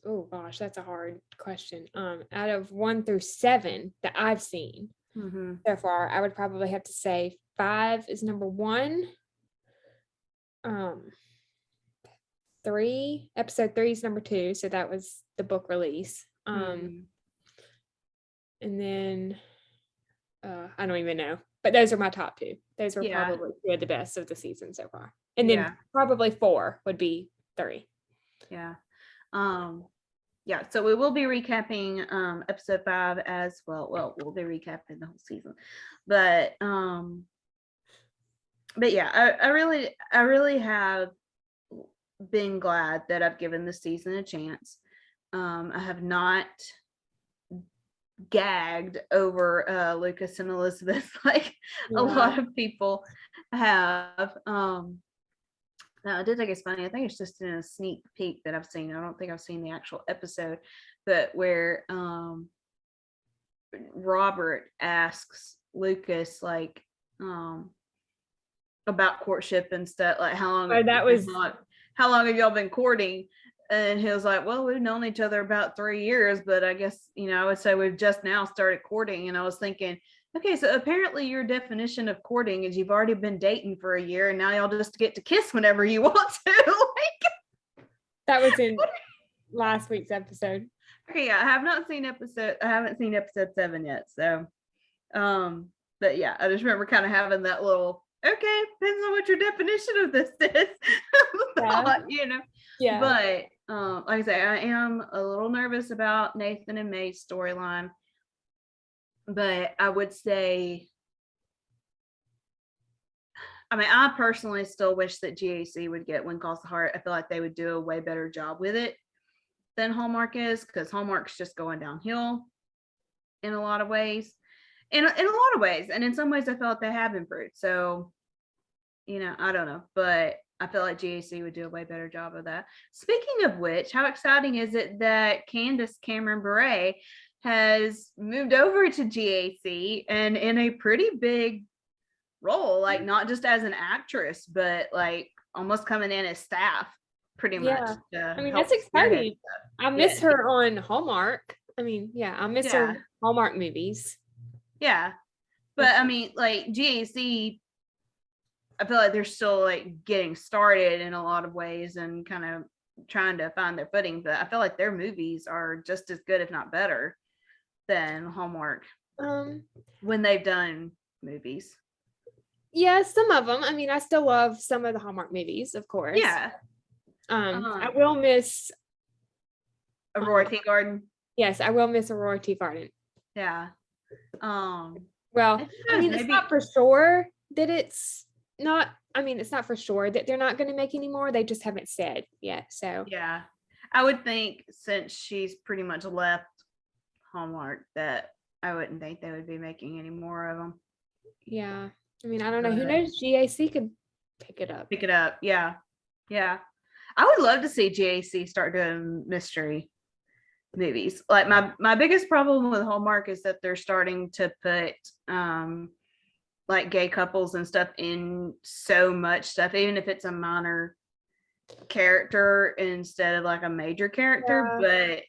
Oh gosh, that's a hard question. Out of 1 through 7 that I've seen so far, I would probably have to say 5 is number 1. 3. Episode 3 is number 2, so that was the book release. Mhm. And then I don't even know, but those are my top 2. Those were Yeah. probably 2 of the best of the season so far. And Yeah. then probably 4 would be 3. Yeah. Yeah, so we will be recapping episode 5 as well. Well, we'll be recapping the whole season. But yeah, I really have been glad that I've given this season a chance. I have not gagged over Lucas and Elizabeth like a lot of people have. Now, I did think it's funny. I think it's just in a sneak peek that I've seen. I don't think I've seen the actual episode, but where Robert asks Lucas like about courtship and stuff, like how long have y'all been courting? And he was like, well, we've known each other about 3 years, but I guess, I would say we've just now started courting. And I was thinking, okay, so apparently your definition of courting is you've already been dating for a year and now y'all just get to kiss whenever you want to. That was in last week's episode. Okay, yeah, I haven't seen episode 7 yet. So but yeah, I just remember kind of having that little, okay, depends on what your definition of this is. Thought, Yeah. But like I say, I am a little nervous about Nathan and May's storyline. But I would say, I personally still wish that GAC would get When Calls the Heart. I feel like they would do a way better job with it than Hallmark is, because Hallmark's just going downhill in a lot of ways. In a lot of ways. And in some ways, I feel like they have improved. So, I don't know. But I feel like GAC would do a way better job of that. Speaking of which, how exciting is it that Candace Cameron Bure has moved over to GAC and in a pretty big role, like not just as an actress, but like almost coming in as staff, pretty much. That's exciting. I miss her on Hallmark. I miss her Hallmark movies. Yeah. But like GAC, I feel like they're still like getting started in a lot of ways and kind of trying to find their footing, but I feel like their movies are just as good, if not better, than Hallmark when they've done movies. Yeah, some of them. I still love some of the Hallmark movies, of course. Yeah. I will miss Aurora Teagarden. Yes, I will miss Aurora Teagarden. Yeah. Well, it's not for sure that it's not. It's not for sure that they're not going to make any more. They just haven't said yet. So yeah, I would think since she's pretty much left Hallmark that I wouldn't think they would be making any more of them. Yeah. I don't know. Who knows? GAC could pick it up. Yeah. Yeah. I would love to see GAC start doing mystery movies. Like my biggest problem with Hallmark is that they're starting to put like gay couples and stuff in so much stuff, even if it's a minor character instead of like a major character. But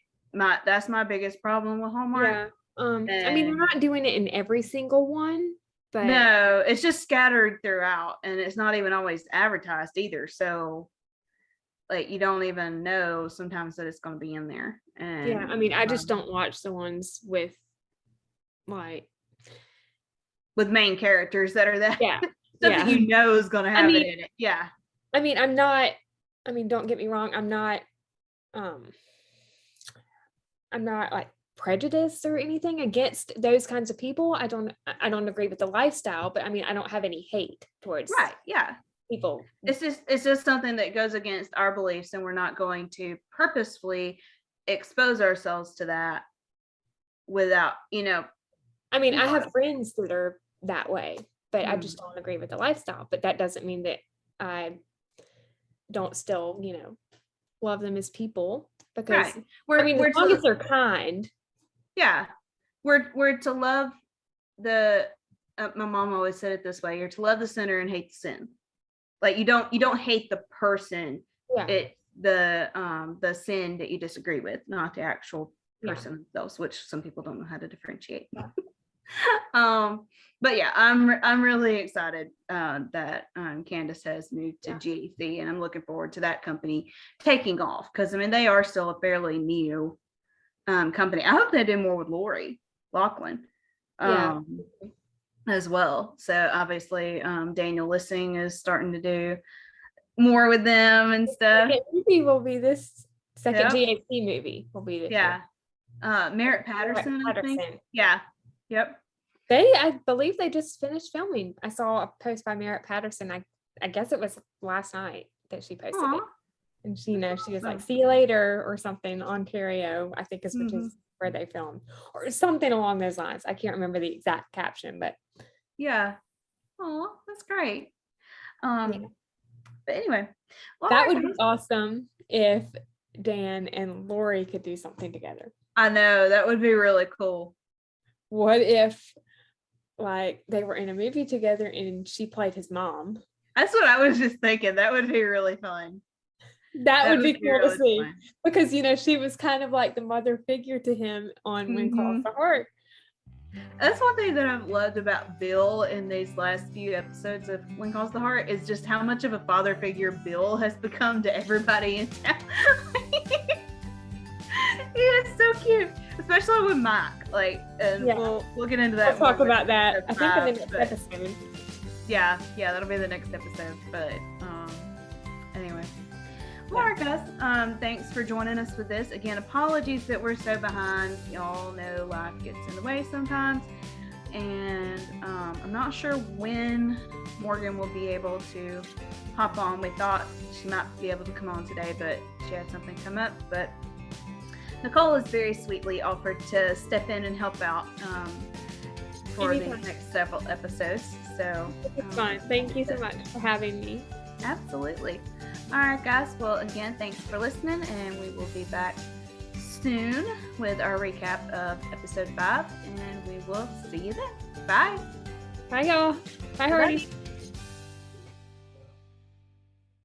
that's my biggest problem with Hallmark. They're not doing it in every single one. But no, it's just scattered throughout and it's not even always advertised either. So like you don't even know sometimes that it's going to be in there. And I just don't watch the ones with main characters that are that stuff that is going to have it in it. Yeah. I'm not, don't get me wrong. I'm not like prejudiced or anything against those kinds of people. I don't agree with the lifestyle, but I don't have any hate towards people. It's just something that goes against our beliefs, and we're not going to purposefully expose ourselves to that without, I have friends that are that way, but I just don't agree with the lifestyle. But that doesn't mean that I don't still, love them as people, because as long as they're kind. Yeah, we're to love the. My mom always said it this way: you're to love the sinner and hate the sin. Like you don't hate the person. Yeah. It's the sin that you disagree with, not the actual person themselves, which some people don't know how to differentiate. But yeah, I'm really excited that Candace has moved to GAC, and I'm looking forward to that company taking off, because I mean they are still a fairly new company. I hope they do more with Lori Loughlin as well. So obviously Daniel Lissing is starting to do more with them and stuff. Second movie will be this second GAC movie will be this year. Merritt Patterson, I think. Yeah. Yep. I believe they just finished filming. I saw a post by Merritt Patterson. I guess it was last night that she posted it. And she, she was like, "See you later" or something. Ontario, I think is which is where they filmed, or something along those lines. I can't remember the exact caption, but yeah. Oh, that's great. But anyway, that would be awesome if Dan and Lori could do something together. I know, that would be really cool. What if like they were in a movie together and she played his mom? That's what I was just thinking. That would be really fun. That would be cool really to see fun. Because she was kind of like the mother figure to him on When Calls the Heart. That's one thing that I've loved about Bill in these last few episodes of When Calls the Heart, is just how much of a father figure Bill has become to everybody in town. It's so cute, especially with Mike. We'll get into that. We'll talk about that. I think in the next episode. Yeah, that'll be the next episode. But anyway. All right, guys. Thanks for joining us with this. Again, apologies that we're so behind. Y'all know life gets in the way sometimes. And I'm not sure when Morgan will be able to hop on. We thought she might be able to come on today, but she had something come up. But Nicole has very sweetly offered to step in and help out for the next several episodes. So it's fine. Thank you so much for having me. Absolutely. All right, guys. Well, again, thanks for listening, and we will be back soon with our recap of episode 5, and we will see you then. Bye. Bye, y'all. Bye, Hardy.